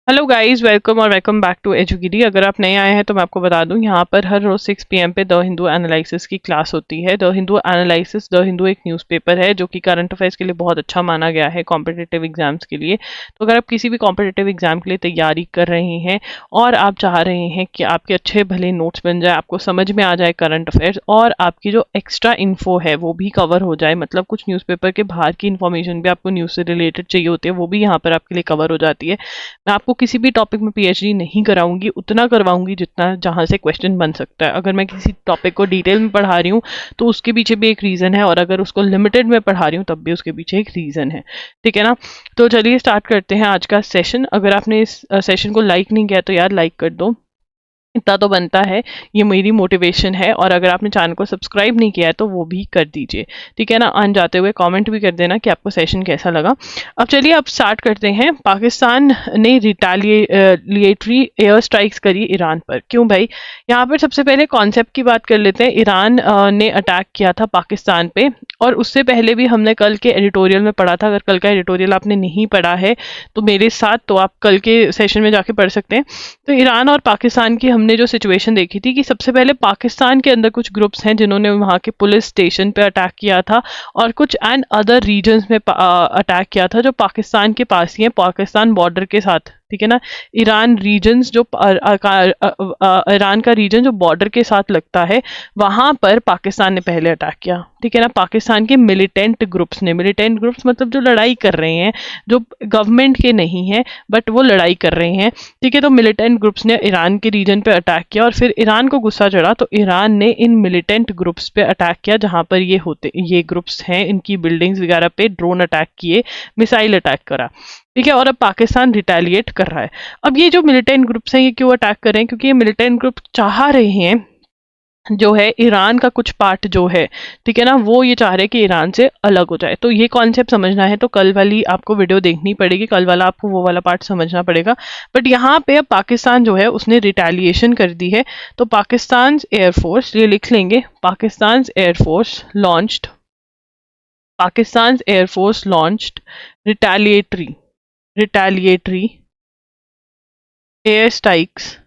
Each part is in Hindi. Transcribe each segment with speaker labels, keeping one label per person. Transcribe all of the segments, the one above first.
Speaker 1: हेलो गाइस, वेलकम और वेलकम बैक टू एजुगिरी। अगर आप नए आए हैं तो मैं आपको बता दूं, यहाँ पर हर रोज 6 पीएम पे द हिंदू एनालिसिस की क्लास होती है। The Hindu analysis, the Hindu एक न्यूज़पेपर है जो कि करंट अफेयर्स के लिए बहुत अच्छा माना गया है कॉम्पिटिटिव एग्जाम्स के लिए। तो अगर आप किसी भी कॉम्पिटिटिव एग्जाम के लिए तैयारी कर रहे हैं और आप चाह रहे हैं कि आपके अच्छे भले नोट्स बन जाए, आपको समझ में आ जाए करंट अफेयर्स और आपकी जो एक्स्ट्रा इन्फो है वो भी कवर हो जाए, मतलब कुछ न्यूज़पेपर के बाहर की इन्फॉर्मेशन भी आपको न्यूज़ से रिलेटेड चाहिए होती है, वो भी यहाँ पर आपके लिए कवर हो जाती है। मैं आपको किसी भी टॉपिक में पीएचडी नहीं कराऊंगी, उतना करवाऊंगी जितना जहां से क्वेश्चन बन सकता है। अगर मैं किसी टॉपिक को डिटेल में पढ़ा रही हूँ तो उसके पीछे भी एक रीज़न है, और अगर उसको लिमिटेड में पढ़ा रही हूँ तब भी उसके पीछे एक रीज़न है। ठीक है ना। तो चलिए स्टार्ट करते हैं आज का सेशन। अगर आपने इस सेशन को लाइक नहीं किया तो यार लाइक कर दो, इतना तो बनता है, ये मेरी मोटिवेशन है। और अगर आपने चैनल को सब्सक्राइब नहीं किया है तो वो भी कर दीजिए। ठीक है ना। आन जाते हुए कमेंट भी कर देना कि आपको सेशन कैसा लगा। अब चलिए अब स्टार्ट करते हैं। पाकिस्तान ने रिटालिएटरी एयर स्ट्राइक्स करी ईरान पर। क्यों भाई? यहाँ पर सबसे पहले कॉन्सेप्ट की बात कर लेते हैं। ईरान ने अटैक किया था पाकिस्तान पे, और उससे पहले भी हमने कल के एडिटोरियल में पढ़ा था। अगर कल का एडिटोरियल आपने नहीं पढ़ा है तो मेरे साथ, तो आप कल के सेशन में जाके पढ़ सकते हैं। तो ईरान और पाकिस्तान की हमने जो सिचुएशन देखी थी कि सबसे पहले पाकिस्तान के अंदर कुछ ग्रुप्स हैं जिन्होंने वहाँ के पुलिस स्टेशन पे अटैक किया था, और कुछ एंड अदर रीजन्स में अटैक किया था जो पाकिस्तान के पास ही है, पाकिस्तान बॉर्डर के साथ। ठीक है ना। ईरान रीजन्स जो ईरान का रीजन जो बॉर्डर के साथ लगता है, वहां पर पाकिस्तान ने पहले अटैक किया। ठीक है ना। पाकिस्तान के मिलिटेंट ग्रुप्स ने, मिलिटेंट ग्रुप्स मतलब जो लड़ाई कर रहे हैं, जो गवर्नमेंट के नहीं है बट वो लड़ाई कर रहे हैं। ठीक है। तो मिलिटेंट ग्रुप्स ने ईरान के रीजन पे अटैक किया, और फिर ईरान को गुस्सा चढ़ा तो ईरान ने इन मिलिटेंट ग्रुप्स पे अटैक किया जहां पर ये ग्रुप्स हैं, इनकी बिल्डिंग्स वगैरह पे ड्रोन अटैक किए, मिसाइल अटैक करा। ठीक है। और अब पाकिस्तान रिटेलिएट कर रहा है। अब ये जो मिलिटेंट ग्रुप्स हैं ये क्यों अटैक कर रहे हैं? क्योंकि ये मिलिटेंट ग्रुप चाह रहे हैं जो है ईरान का कुछ पार्ट जो है, ठीक है ना, वो ये चाह रहे हैं कि ईरान से अलग हो जाए। तो ये कॉन्सेप्ट समझना है तो कल वाली आपको वीडियो देखनी पड़ेगी, कल वाला आपको वो वाला पार्ट समझना पड़ेगा। बट यहाँ पे अब पाकिस्तान जो है उसने रिटेलिएशन कर दी है। तो पाकिस्तान एयरफोर्स, ये लिख लेंगे, Pakistan air force launched retaliatory air strikes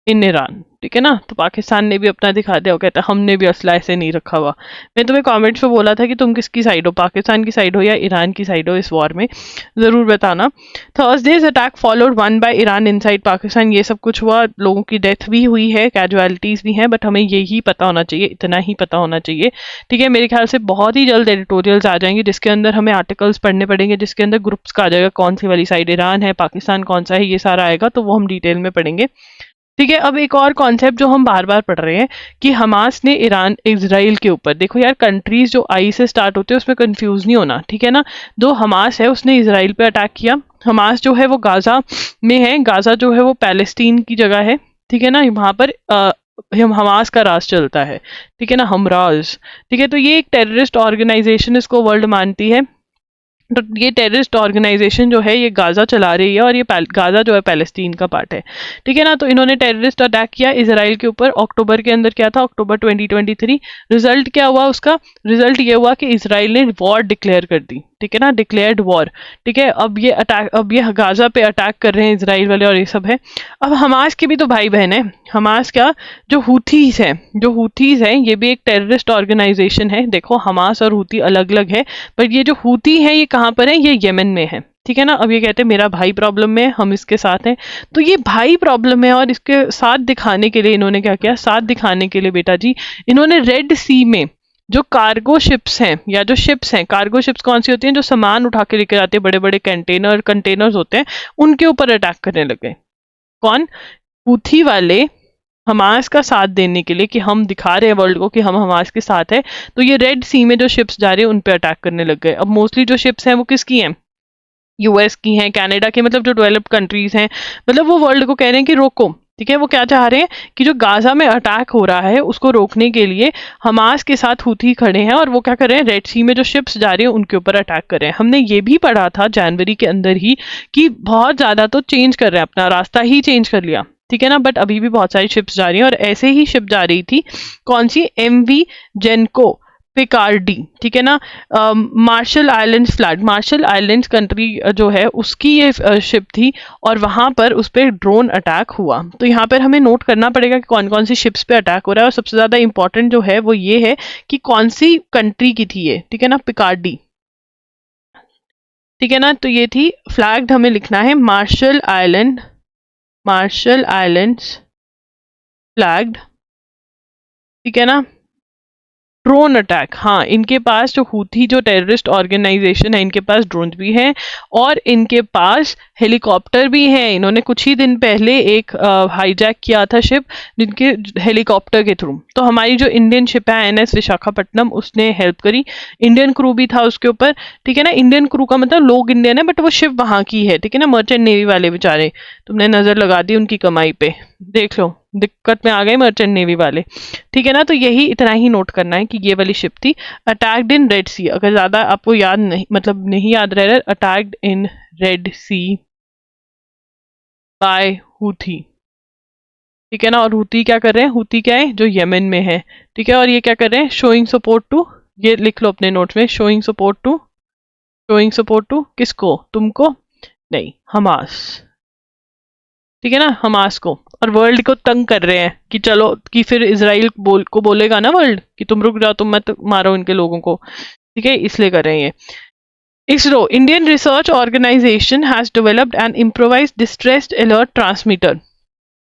Speaker 1: in Iran. ठीक है ना। तो पाकिस्तान ने भी अपना दिखा दिया, वो कहता है हमने भी असला ऐसे नहीं रखा हुआ। मैं तुम्हें कमेंट्स में बोला था कि तुम किसकी साइड हो, पाकिस्तान की साइड हो या ईरान की साइड हो इस वॉर में, जरूर बताना। Thursdays attack followed one by Iran inside Pakistan. ये सब कुछ हुआ, लोगों की डेथ भी हुई है, कैजुअलिटीज भी हैं, बट हमें यही पता होना चाहिए, इतना ही पता होना चाहिए। ठीक है। मेरे ख्याल से बहुत ही जल्द एडिटोरियल्स आ जाएंगे जिसके अंदर हमें आर्टिकल्स पढ़ने पड़ेंगे, जिसके अंदर ग्रुप्स का आ जाएगा, कौन सी वाली साइड ईरान है, पाकिस्तान कौन सा है, ये सारा आएगा, तो वो हम डिटेल में पढ़ेंगे। ठीक है। अब एक और कॉन्सेप्ट जो हम बार बार पढ़ रहे हैं कि हमास ने ईरान इजराइल के ऊपर, देखो यार कंट्रीज जो आई से स्टार्ट होते हैं उसमें कंफ्यूज नहीं होना। ठीक है ना। जो हमास है उसने इजराइल पे अटैक किया। हमास जो है वो गाजा में है, गाजा जो है वो पैलेस्टीन की जगह है। ठीक है ना। वहां पर हमास का राज चलता है। ठीक है ना, हमराज। ठीक है। तो ये एक टेररिस्ट ऑर्गेनाइजेशन इसको वर्ल्ड मानती है। तो ये टेररिस्ट ऑर्गेनाइजेशन जो है ये गाजा चला रही है, और ये गाजा जो है पैलेस्टीन का पार्ट है। ठीक है ना। तो इन्होंने टेररिस्ट अटैक किया इसराइल के ऊपर अक्टूबर के अंदर, क्या था, अक्टूबर 2023। रिजल्ट क्या हुआ उसका? रिजल्ट ये हुआ कि इसराइल ने वॉर डिक्लेयर कर दी। ठीक है ना, डिक्लेयर्ड वॉर। ठीक है। अब ये गाजा पे अटैक कर रहे हैं इसराइल वाले, और ये सब है। अब हमास के भी तो भाई बहन है। हमास क्या, जो हुथीज हैं ये भी एक टेररिस्ट ऑर्गेनाइजेशन है। देखो हमास और हुथी अलग अलग है, पर ये जो हुथी है ये कहाँ पर है? ये यमन में है। ठीक है ना। अब ये कहते हैं मेरा भाई प्रॉब्लम में है, हम इसके साथ हैं। तो ये भाई प्रॉब्लम है, और इसके साथ दिखाने के लिए इन्होंने क्या किया? साथ दिखाने के लिए बेटा जी इन्होंने रेड सी में जो कार्गो शिप्स हैं, या जो शिप्स हैं, कार्गो शिप्स कौन सी होती हैं? जो सामान उठा के लेकर आते हैं, बड़े बड़े कंटेनर्स होते हैं, उनके ऊपर अटैक करने लगे। कौन? हूथी वाले, हमास का साथ देने के लिए कि हम दिखा रहे हैं वर्ल्ड को कि हम हमास के साथ है। तो ये रेड सी में जो शिप्स जा रही है उन पे अटैक करने लग गए। अब मोस्टली जो शिप्स हैं वो किसकी हैं? यूएस की हैं, कनाडा की, मतलब जो डेवलप्ड कंट्रीज हैं। मतलब वो वर्ल्ड को कह रहे हैं कि रोको। ठीक है। वो क्या चाह रहे हैं कि जो गाजा में अटैक हो रहा है उसको रोकने के लिए हमास के साथ हूथी खड़े हैं, और वो क्या कर रहे हैं? रेड सी में जो शिप्स जा रही हैं उनके ऊपर अटैक कर रहे हैं। हमने ये भी पढ़ा था जनवरी के अंदर ही कि बहुत ज्यादा तो चेंज कर रहे हैं, अपना रास्ता ही चेंज कर लिया। ठीक है ना। बट अभी भी बहुत सारी शिप्स जा रही हैं, और ऐसे ही शिप जा रही थी, कौन सी? MV जेनको पिकार्डी, ठीक है ना। Marshall Islands flag, Marshall Islands country जो है उसकी ये शिप थी, और वहां पर उस पर ड्रोन अटैक हुआ। तो यहाँ पर हमें नोट करना पड़ेगा कि कौन कौन सी शिप्स पे अटैक हो रहा है, और सबसे ज्यादा इंपॉर्टेंट जो है वो ये है कि कौन सी कंट्री की थी ये, ठीक है ना, पिकार्डी, ठीक है ना। तो ये थी फ्लैग्ड, हमें लिखना है Marshall Island, Marshall Islands flagged, ठीक है ना। ड्रोन अटैक, हाँ, इनके पास जो हूथी जो टेररिस्ट ऑर्गेनाइजेशन है इनके पास ड्रोन भी हैं, और इनके पास हेलीकॉप्टर भी हैं। इन्होंने कुछ ही दिन पहले एक हाईजैक किया था शिप, जिनके हेलीकॉप्टर के थ्रू। तो हमारी जो इंडियन शिप है INS विशाखापट्टनम, उसने हेल्प करी। इंडियन क्रू भी था उसके ऊपर, ठीक है ना। इंडियन क्रू का मतलब लोग इंडियन है बट वो शिप वहां की है, ठीक है ना। मर्चेंट नेवी वाले बेचारे, तुमने नजर लगा दी उनकी कमाई पे, देख लो दिक्कत में आ गए मर्चेंट नेवी वाले, ठीक है ना। तो यही इतना ही नोट करना है कि ये वाली शिप थी अटैक्ड इन रेड सी। अगर ज्यादा आपको याद नहीं, मतलब नहीं याद रह रहा, attacked in Red Sea by Houthi, ठीक है ना। और हूथी क्या कर रहे हैं, हूथी क्या है, जो यमन में है, ठीक है। और ये क्या कर रहे हैं, शोइंग सपोर्ट टू, ये लिख लो अपने नोट में, showing support to, showing support to किसको, तुमको नहीं, हमास, ठीक है ना, हमास को। और वर्ल्ड को तंग कर रहे हैं कि चलो, कि फिर इसराइल को बोलेगा ना वर्ल्ड कि तुम रुक जाओ, तुम मत मारो इनके लोगों को, ठीक है, इसलिए कर रहे हैं ये। ISRO, Indian Research Organisation has developed an improvised distressed alert transmitter.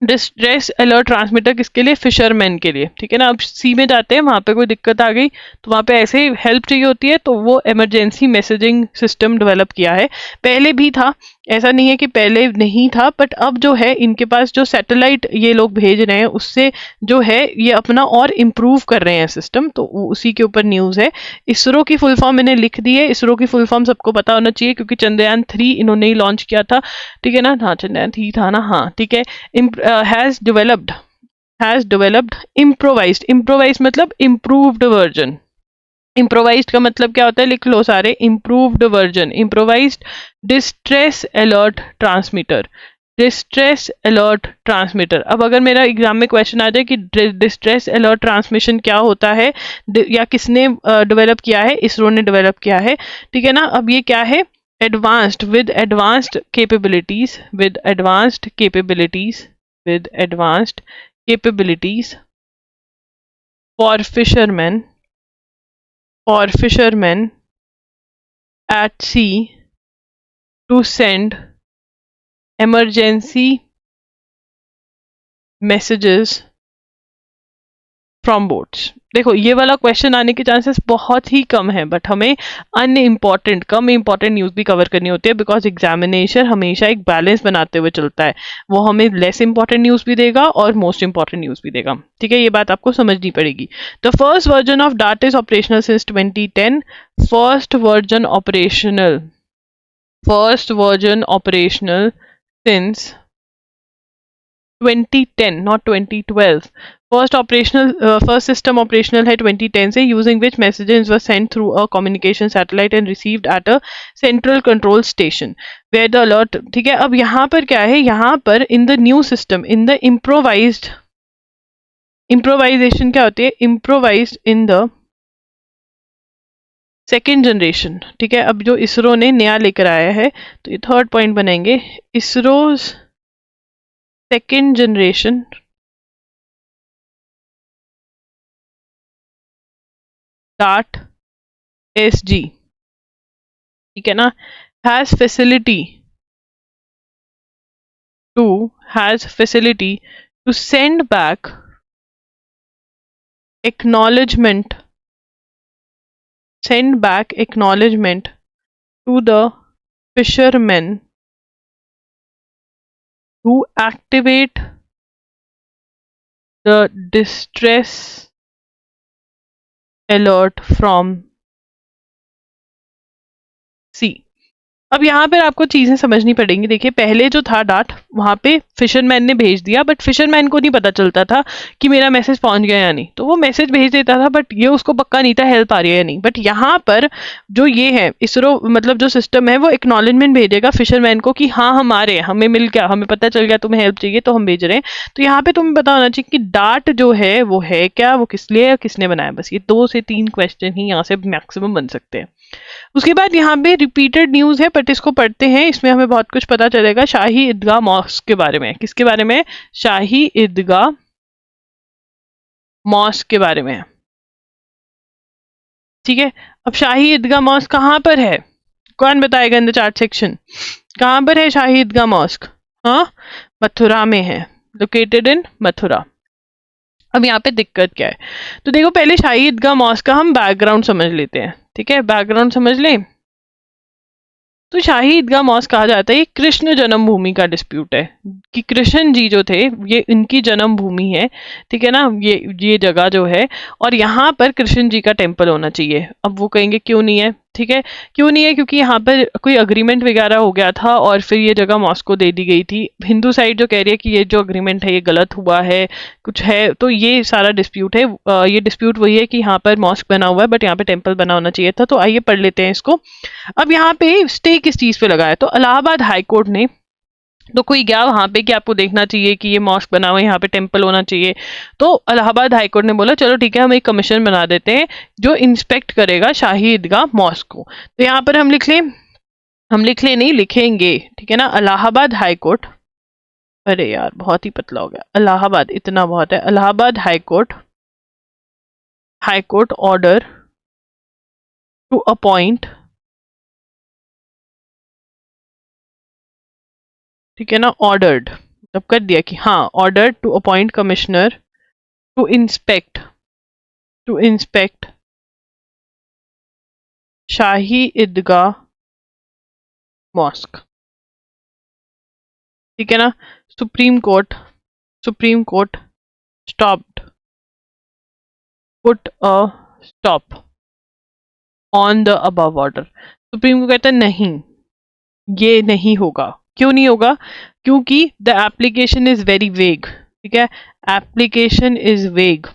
Speaker 1: Distress alert transmitter किसके लिए, फिशरमैन के लिए, ठीक है ना। अब सी में जाते हैं, वहां पे कोई दिक्कत आ गई तो वहां पे ऐसे हेल्प चाहिए होती है, तो वो इमरजेंसी मैसेजिंग सिस्टम डेवलप किया है। पहले भी था, ऐसा नहीं है कि पहले नहीं था, बट अब जो है इनके पास जो सैटेलाइट ये लोग भेज रहे हैं उससे जो है ये अपना और इम्प्रूव कर रहे हैं सिस्टम, तो उसी के ऊपर न्यूज है। इसरो की फुल फॉर्म मैंने लिख दी है, इसरो की फुल फॉर्म सबको पता होना चाहिए क्योंकि चंद्रयान 3 इन्होंने ही लॉन्च किया था, ठीक है ना। हाँ, चंद्रयान 3 था ना, हाँ, ठीक है। हैज डेवलप्ड इम्प्रोवाइज्ड, इम्प्रोवाइज मतलब इम्प्रूव्ड वर्जन। इम्प्रोवाइज्ड का मतलब क्या होता है, लिख लो सारे, improved version, improvised distress alert transmitter, distress alert transmitter. अब अगर मेरा एग्जाम में क्वेश्चन आ जाए कि डिस्ट्रेस अलर्ट ट्रांसमिशन क्या होता है, या किसने डेवलप किया है, इसरो ने डेवलप किया है, ठीक है ना। अब ये क्या है, advanced with advanced capabilities, with advanced capabilities, with advanced capabilities for fisherman, for fisherman at sea to send emergency messages from boats. देखो ये वाला क्वेश्चन आने के चांसेस बहुत ही कम है, बट हमें अनइम्पॉर्टेंट, कम इंपॉर्टेंट न्यूज भी कवर करनी होती है, बिकॉज एग्जामिनेशन हमेशा एक बैलेंस बनाते हुए चलता है। वो हमें लेस इंपॉर्टेंट न्यूज भी देगा और मोस्ट इंपॉर्टेंट न्यूज भी देगा, ठीक है। ये बात आपको समझनी पड़ेगी। The first version of DAT is operational since 2010, first version operational, first version operational since 2010, not 2012। First system operational है 2010 से, using which messages were sent through a communication satellite and received at a central control station where the alert, ठीक है। अब यहाँ पर क्या है, यहाँ पर in the new system, in the improvised, improvisation क्या होती है, improvised in the second generation, ठीक है। अब जो इसरो ने नया लेकर आया है, तो ये थर्ड पॉइंट बनेंगे, ISRO's second generation DAT SG, ठीक है ना, has facility to send back acknowledgement, send back acknowledgement to the fishermen to activate the distress alert from sea, अब यहाँ पर आपको चीजें समझनी पड़ेंगी। देखिए पहले जो था डाट, वहां पे फिशरमैन ने भेज दिया, बट फिशरमैन को नहीं पता चलता था कि मेरा मैसेज पहुंच गया या नहीं, तो वो मैसेज भेज देता था, बट ये उसको पक्का नहीं था हेल्प आ रही है या नहीं। बट यहाँ पर जो ये है इसरो, मतलब जो सिस्टम है, वो एक्नॉलेजमेंट भेजेगा फिशरमैन को कि हाँ हम आ रहे हैं, हमें मिल गया, हमें पता चल गया तुम्हें हेल्प चाहिए तो हम भेज रहे हैं। तो यहाँ पे तुम्हें पता होना चाहिए कि डाट जो है वो है क्या, वो किस लिए, किसने बनाया। बस ये 2 से 3 क्वेश्चन ही यहाँ से मैक्सिमम बन सकते हैं। उसके बाद यहाँ पे रिपीटेड न्यूज है, बट इसको पढ़ते हैं, इसमें हमें बहुत कुछ पता चलेगा शाही ईदगाह मॉस्क के बारे में। किसके बारे में? शाही ईदगाह मॉस्क के बारे में। ठीक है, अब शाही ईदगाह मॉस्क कहाँ पर है, कौन बताएगा इन द चैट सेक्शन? कहाँ पर है शाही ईदगाह मॉस्क? हाँ, मथुरा में है, लोकेटेड इन मथुरा। अब यहाँ पे दिक्कत क्या है, तो देखो पहले शाही ईदगाह मॉस्क का हम बैकग्राउंड समझ लेते हैं। ठीक है, बैकग्राउंड समझ लें। तो शाही ईदगाह मॉस्क कहा जाता है, ये कृष्ण जन्मभूमि का डिस्प्यूट है कि कृष्ण जी जो थे ये इनकी जन्मभूमि है। ठीक है ना, ये जगह जो है, और यहाँ पर कृष्ण जी का टेम्पल होना चाहिए। अब वो कहेंगे क्यों नहीं है? ठीक है, क्यों नहीं है? क्योंकि यहाँ पर कोई अग्रीमेंट वगैरह हो गया था और फिर ये जगह मॉस्क को दे दी गई थी। हिंदू साइड जो कह रही है कि ये जो अग्रीमेंट है ये गलत हुआ है, कुछ है, तो ये सारा डिस्प्यूट है। ये डिस्प्यूट वही है कि यहाँ पर मॉस्क बना हुआ है बट यहाँ पे टेम्पल बना होना चाहिए था। तो आइए पढ़ लेते हैं इसको। अब यहाँ पे स्टे किस चीज पे लगा है, तो इलाहाबाद हाई कोर्ट ने, तो कोई गया वहां पे कि आपको देखना चाहिए कि ये मॉस्क बना हुआ है, यहाँ पे टेम्पल होना चाहिए। तो इलाहाबाद हाई कोर्ट ने बोला चलो ठीक है, हम एक कमीशन बना देते हैं जो इंस्पेक्ट करेगा शाही ईदगाह मॉस्क को। तो यहाँ पर हम लिख लें, हम लिख लें नहीं, लिखेंगे। ठीक है ना, इलाहाबाद हाई कोर्ट, अरे यार बहुत ही पतला हो गया, इलाहाबाद इतना बहुत है, Allahabad high court, high court order to appoint, ठीक है ना, ऑर्डर्ड, तब कर दिया कि हाँ, order to appoint commissioner to inspect, to inspect Shahi Idgah mosque. ठीक है ना, supreme court, supreme court stopped, put a stop on the above order. Supreme को कहता है नहीं, ये नहीं होगा। क्यों नहीं होगा? क्योंकि the application is very vague. ठीक है, एप्लीकेशन इज वेग,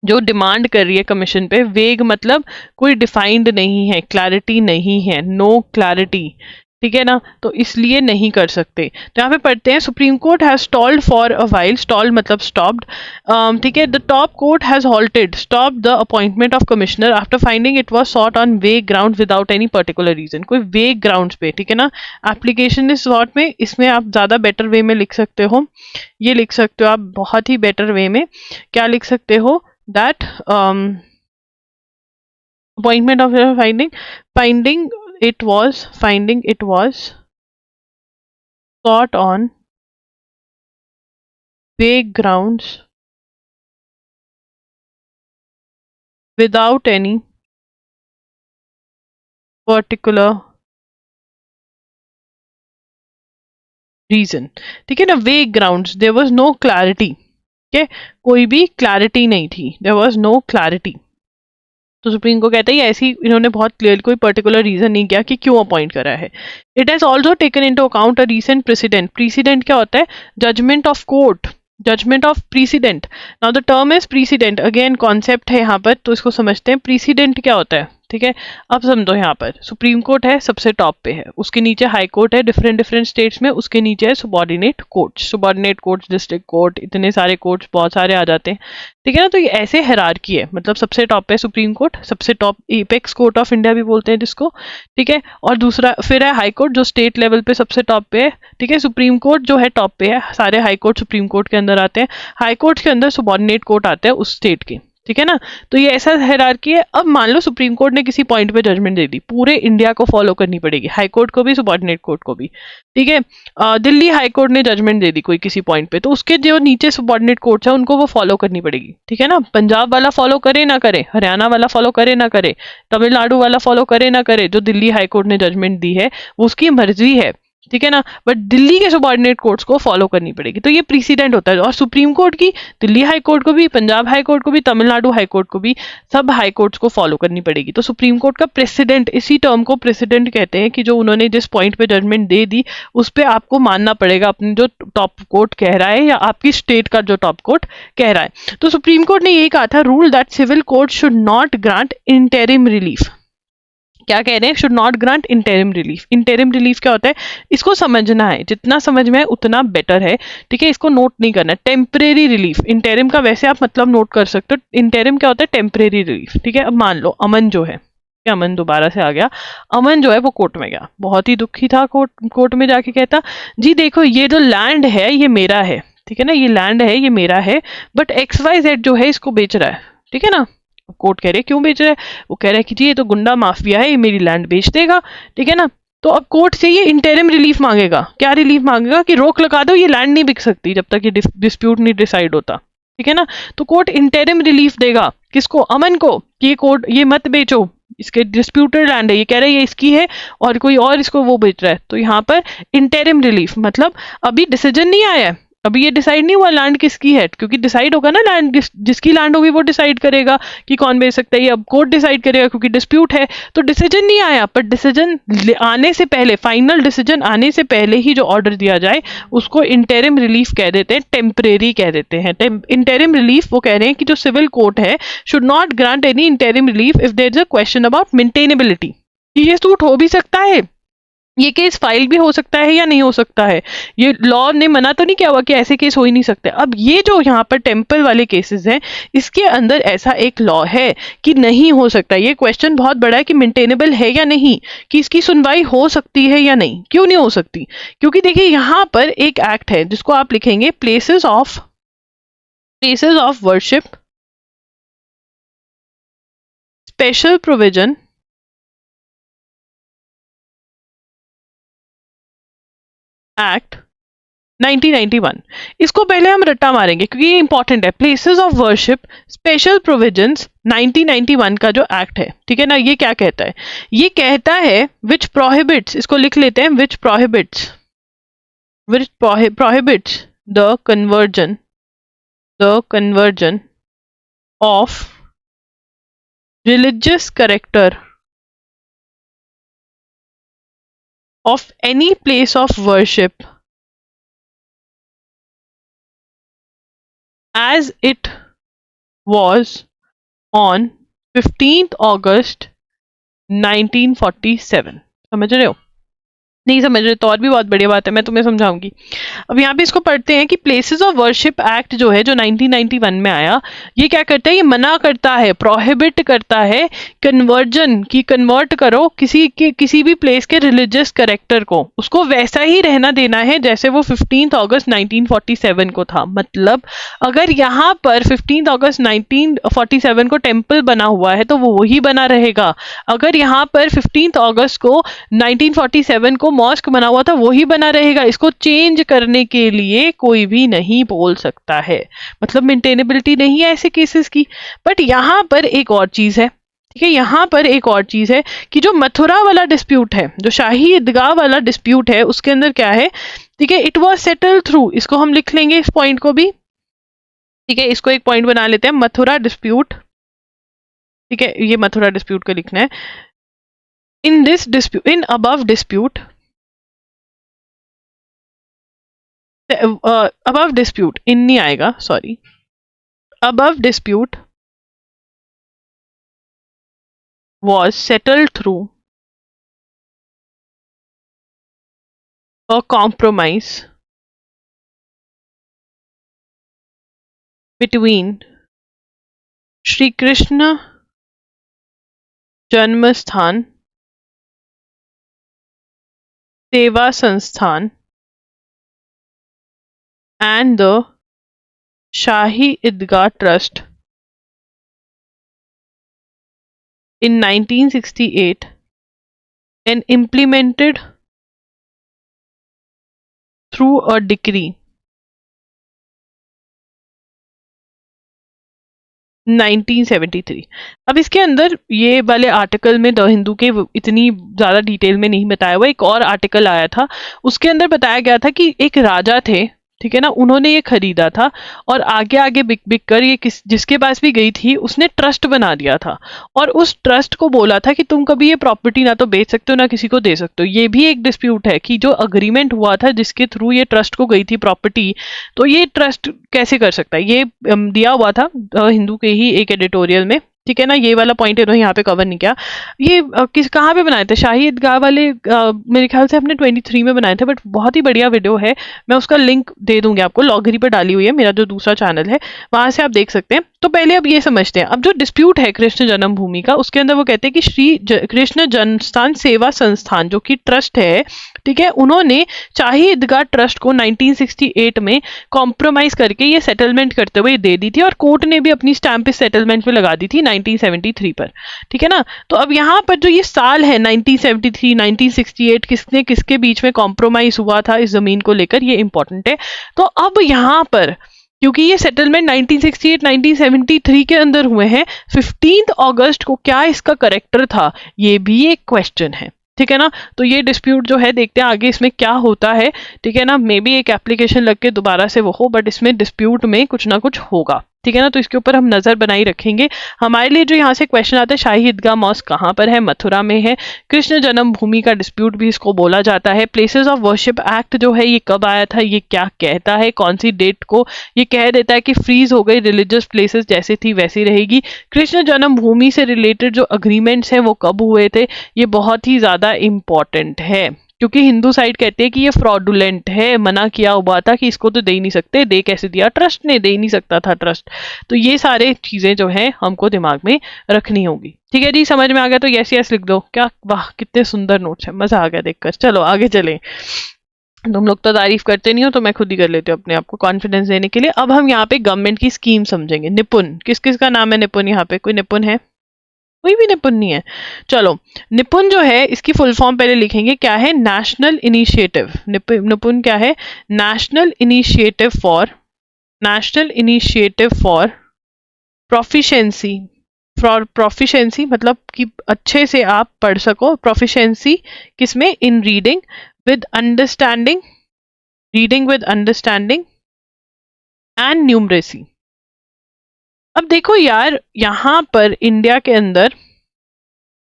Speaker 1: जो डिमांड कर रही है कमीशन पे, वेग मतलब कोई डिफाइंड नहीं है, क्लैरिटी नहीं है, नो क्लैरिटी। ठीक है ना, तो इसलिए नहीं कर सकते। तो यहाँ पे पढ़ते हैं, supreme court has stalled for a while, stalled मतलब स्टॉप्ड। ठीक है, the top court has halted, stop the appointment of commissioner after finding it was sought on vague ground without any particular reason, कोई वेग ग्राउंड्स पे। ठीक है ना, एप्लीकेशन इज सॉट में, इसमें आप ज्यादा बेटर वे में लिख सकते हो, ये लिख सकते हो आप बहुत ही बेटर वे में। क्या लिख सकते हो? that appointment of finding it was sought on vague grounds without any particular reason। ठीक है ना, vague grounds, there was no clarity. ठीक है, कोई भी क्लैरिटी नहीं थी, देयर वाज नो क्लैरिटी। तो सुप्रीम को कहते हैं ऐसी, इन्होंने बहुत क्लियर कोई पर्टिकुलर रीजन नहीं किया कि क्यों अपॉइंट करा है। It has also taken into account a recent precedent. Precedent क्या होता है? Judgement of court, judgement of precedent. Now the term is precedent, again concept है यहाँ पर, तो इसको समझते हैं। प्रेसिडेंट क्या होता है? ठीक है, अब समझो, यहाँ पर सुप्रीम कोर्ट है, सबसे टॉप पे है, उसके नीचे हाई कोर्ट है डिफरेंट डिफरेंट स्टेट्स में, उसके नीचे है subordinate courts, subordinate courts, district court, इतने सारे कोर्ट्स बहुत सारे आ जाते हैं। ठीक है ना, तो ये ऐसे हायरार्की है, मतलब सबसे टॉप पे सुप्रीम कोर्ट, सबसे top apex court of India भी बोलते हैं जिसको। ठीक है, और दूसरा फिर है हाई कोर्ट जो स्टेट लेवल पे सबसे टॉप पे है। ठीक है, सुप्रीम कोर्ट जो है टॉप पे है, सारे हाई कोर्ट सुप्रीम कोर्ट के अंदर आते हैं, हाई कोर्ट के अंदर सबॉर्डिनेट कोर्ट आते हैं उस स्टेट के। ठीक है ना, तो ये ऐसा हायरार्की है। अब मान लो सुप्रीम कोर्ट ने किसी पॉइंट पे जजमेंट दे दी, पूरे इंडिया को फॉलो करनी पड़ेगी, हाई कोर्ट को भी, सबॉर्डिनेट कोर्ट को भी। ठीक है, दिल्ली हाई कोर्ट ने जजमेंट दे दी कोई किसी पॉइंट पे, तो उसके जो नीचे सबॉर्डिनेट कोर्ट्स है उनको वो फॉलो करनी पड़ेगी। ठीक है ना, पंजाब वाला फॉलो करे ना करे, हरियाणा वाला फॉलो करे ना करे, तमिलनाडु वाला फॉलो करे ना करे, जो दिल्ली हाई कोर्ट ने जजमेंट दी है वो उसकी मर्जी है। ठीक है ना, बट दिल्ली के सबॉर्डिनेट कोर्ट्स को फॉलो करनी पड़ेगी। तो ये प्रीसीडेंट होता है, और सुप्रीम कोर्ट की दिल्ली हाई कोर्ट को भी, पंजाब हाई कोर्ट को भी, तमिलनाडु हाई कोर्ट को भी, सब हाई कोर्ट्स को फॉलो करनी पड़ेगी। तो सुप्रीम कोर्ट का प्रेसिडेंट, इसी टर्म को प्रेसिडेंट कहते हैं कि जो उन्होंने जिस पॉइंट पे जजमेंट दे दी उस पर आपको मानना पड़ेगा अपने जो टॉप कोर्ट कह रहा है या आपकी स्टेट का जो टॉप कोर्ट कह रहा है। तो सुप्रीम कोर्ट ने यही कहा था, rule that civil court should not grant interim relief. क्या कह रहे हैं, should not grant interim relief. Interim relief क्या होता है, इसको समझना है, जितना समझ में है उतना बेटर है, ठीक है, इसको नोट नहीं करना। टेम्परेरी रिलीफ, इंटरिम का वैसे आप मतलब नोट कर सकते हो, इंटरिम क्या होता है, टेम्परेरी रिलीफ, ठीक है। अब मान लो अमन जो है, अमन दोबारा से आ गया, अमन जो है वो कोर्ट में गया, बहुत ही दुखी था, कोर्ट में जाके कहता, जी देखो ये जो लैंड है ये मेरा है, ठीक है ना, ये लैंड है ये मेरा है, बट XYZ जो है इसको बेच रहा है, ठीक है ना। कोर्ट कह रहे क्यों बेच रहा है, वो कह रहा है कि जी ये तो गुंडा माफिया है, ये मेरी लैंड बेच देगा, ठीक है ना। तो अब कोर्ट से ये इंटरिम रिलीफ मांगेगा, क्या रिलीफ मांगेगा, कि रोक लगा दो, ये लैंड नहीं बिक सकती जब तक ये डिस्प्यूट नहीं डिसाइड होता, ठीक है ना। तो कोर्ट इंटरिम रिलीफ देगा किसको, अमन को, कि ये कोर्ट ये मत बेचो, इसके डिस्प्यूटेड लैंड है, ये कह रहा है ये इसकी है और कोई और इसको वो बेच रहा है। तो यहाँ पर इंटरिम रिलीफ मतलब अभी डिसीजन नहीं आया है, अभी ये डिसाइड नहीं हुआ लैंड किसकी है, क्योंकि डिसाइड होगा ना, लैंड जिसकी लैंड होगी वो डिसाइड करेगा कि कौन बेच सकता है, ये अब कोर्ट डिसाइड करेगा क्योंकि डिस्प्यूट है। तो डिसीजन नहीं आया, पर डिसीजन आने से पहले, फाइनल डिसीजन आने से पहले ही जो ऑर्डर दिया जाए उसको इंटरिम रिलीफ कह देते हैं, टेम्परेरी कह देते हैं। इंटरिम रिलीफ वो कह रहे हैं कि जो सिविल कोर्ट है should not grant any interim relief if there is a question about maintainability, ये सूट हो भी सकता है, ये केस फाइल भी हो सकता है या नहीं हो सकता है, ये लॉ ने मना तो नहीं किया हुआ कि ऐसे केस हो ही नहीं सकते। अब ये जो यहाँ पर टेम्पल वाले केसेस हैं, इसके अंदर ऐसा एक लॉ है कि नहीं हो सकता। ये क्वेश्चन बहुत बड़ा है कि मेंटेनेबल है या नहीं, कि इसकी सुनवाई हो सकती है या नहीं। क्यों नहीं हो सकती, क्योंकि देखिए यहाँ पर एक एक्ट है जिसको आप लिखेंगे places of worship special provision act 1991। इसको पहले हम रट्टा मारेंगे क्योंकि ये इंपॉर्टेंट है। Places of worship special provisions 1991 का जो एक्ट है, ठीक है ना, ये क्या कहता है, ये कहता है विच प्रोहिबिट्स, इसको लिख लेते हैं, which prohibits the conversion of religious character of any place of worship as it was on 15th August 1947। समझ रहे हो, नहीं समझ रहे तो और भी बहुत बढ़िया बात है, मैं तुम्हें समझाऊंगी। अब यहाँ पे इसको पढ़ते हैं कि प्लेसेस ऑफ वर्शिप एक्ट जो है, जो 1991 में आया, ये क्या करता है, ये मना करता है, प्रोहिबिट करता है कन्वर्जन की, कन्वर्ट करो किसी भी प्लेस के रिलीजियस कैरेक्टर को, उसको वैसा ही रहना देना है जैसे वो 15 अगस्त 1947 को था। मतलब अगर यहाँ पर 15 अगस्त 1947 को टेम्पल बना हुआ है तो वो वही बना रहेगा, अगर यहाँ पर 15 अगस्त को 1947 को मॉस्क बना हुआ था वही बना रहेगा, इसको चेंज करने के लिए कोई भी नहीं बोल सकता है। मतलब मेंटेनेबिलिटी नहीं है ऐसे केसेस की। बट यहां पर एक और चीज है, ठीक है, यहां पर एक और चीज है कि जो मथुरा वाला डिस्प्यूट है, जो शाही ईदगाह वाला डिस्प्यूट है, उसके अंदर क्या है, ठीक है, इट वाज सेटल्ड थ्रू, इसको हम लिख लेंगे इस पॉइंट को भी, ठीक है, इसको एक पॉइंट बना लेते हैं, मथुरा डिस्प्यूट, ठीक है, ये मथुरा डिस्प्यूट का लिखना है। In this dispute, in above dispute, above dispute, in नहीं आएगा, sorry, above dispute was settled through a compromise between Shri Krishna Janmasthan Seva Sansthan and the Shahi Idgah Trust in 1968 and implemented through a decree 1973। अब इसके अंदर ये वाले आर्टिकल में द हिंदू के इतनी ज्यादा डिटेल में नहीं बताया हुआ, एक और आर्टिकल आया था उसके अंदर बताया गया था कि एक राजा थे, ठीक है ना, उन्होंने ये खरीदा था और आगे आगे बिक बिक कर ये जिसके पास भी गई थी उसने ट्रस्ट बना दिया था और उस ट्रस्ट को बोला था कि तुम कभी ये प्रॉपर्टी ना तो बेच सकते हो ना किसी को दे सकते हो। ये भी एक डिस्प्यूट है कि जो अग्रीमेंट हुआ था जिसके थ्रू ये ट्रस्ट को गई थी प्रॉपर्टी, तो ये ट्रस्ट कैसे कर सकता है। ये दिया हुआ था हिंदू के ही एक एडिटोरियल में, ठीक है ना। ये वाला पॉइंट इन्होंने यहाँ पे कवर नहीं किया। ये किस कहाँ पे बनाए थे, शाही ईदगाह वाले मेरे ख्याल से हमने 23 में बनाए थे, बट बहुत ही बढ़िया वीडियो है, मैं उसका लिंक दे दूंगी आपको, लॉगरी पर डाली हुई है, मेरा जो दूसरा चैनल है वहां से आप देख सकते हैं। तो पहले अब ये समझते हैं, अब जो डिस्प्यूट है कृष्ण जन्मभूमि का, उसके अंदर वो कहते हैं कि कृष्ण जन्मस्थान सेवा संस्थान जो कि ट्रस्ट है, ठीक है, उन्होंने शाही ईदगाह ट्रस्ट को 1968 में कॉम्प्रोमाइज करके ये सेटलमेंट करते हुए दे दी थी और कोर्ट ने भी अपनी स्टैंप इस सेटलमेंट पे लगा दी थी 1973 पर, ठीक है ना। तो अब यहाँ पर जो ये साल है 1973 1968 किसने किसके बीच में कॉम्प्रोमाइज हुआ था इस जमीन को लेकर, ये इंपॉर्टेंट है। तो अब यहाँ पर क्योंकि ये सेटलमेंट 1968 1973 के अंदर हुए हैं, 15 अगस्त को क्या इसका करेक्टर था, ये भी एक क्वेश्चन है, ठीक है ना। तो ये डिस्प्यूट जो है देखते हैं आगे इसमें क्या होता है, ठीक है ना। मे बी एक एप्लीकेशन लग के दोबारा से वो हो, बट इसमें डिस्प्यूट में कुछ ना कुछ होगा, ठीक है ना। तो इसके ऊपर हम नजर बनाई रखेंगे। हमारे लिए जो यहाँ से क्वेश्चन आता है, शाही ईदगाह मॉस्क कहाँ पर है, मथुरा में है। कृष्ण जन्मभूमि का डिस्प्यूट भी इसको बोला जाता है। प्लेसेस ऑफ वर्शिप एक्ट जो है ये कब आया था, ये क्या कहता है, कौन सी डेट को ये कह देता है कि फ्रीज हो गई, रिलीजियस प्लेसेस जैसे थी वैसी रहेगी। कृष्ण जन्मभूमि से रिलेटेड जो अग्रीमेंट्स हैं वो कब हुए थे, ये बहुत ही ज्यादा इंपॉर्टेंट है, क्योंकि हिंदू साइड कहते हैं कि ये फ्रॉडुलेंट है, मना किया हुआ था कि इसको तो दे ही नहीं सकते, दे कैसे दिया, ट्रस्ट ने दे ही नहीं सकता था ट्रस्ट। तो ये सारे चीजें जो है हमको दिमाग में रखनी होगी, ठीक है जी। समझ में आ गया तो यस यस लिख दो। क्या वाह कितने सुंदर नोट्स है, मजा आ गया देखकर। चलो आगे चलें, तुम लोग तो तारीफ करते नहीं हो तो मैं खुद ही कर लेती हूँ अपने आप को कॉन्फिडेंस देने के लिए। अब हम यहाँ पे गवर्नमेंट की स्कीम समझेंगे। निपुण, किस किस का नाम है निपुण, यहाँ पे कोई निपुण है, कोई भी निपुण नहीं है। चलो, निपुण जो है इसकी फुल फॉर्म पहले लिखेंगे, क्या है, नेशनल इनिशिएटिव। निपुण क्या है, national initiative for proficiency. For proficiency मतलब कि अच्छे से आप पढ़ सको, प्रोफिशिएंसी किसमें, इन reading with understanding, and numeracy. अब देखो यार, यहाँ पर इंडिया के अंदर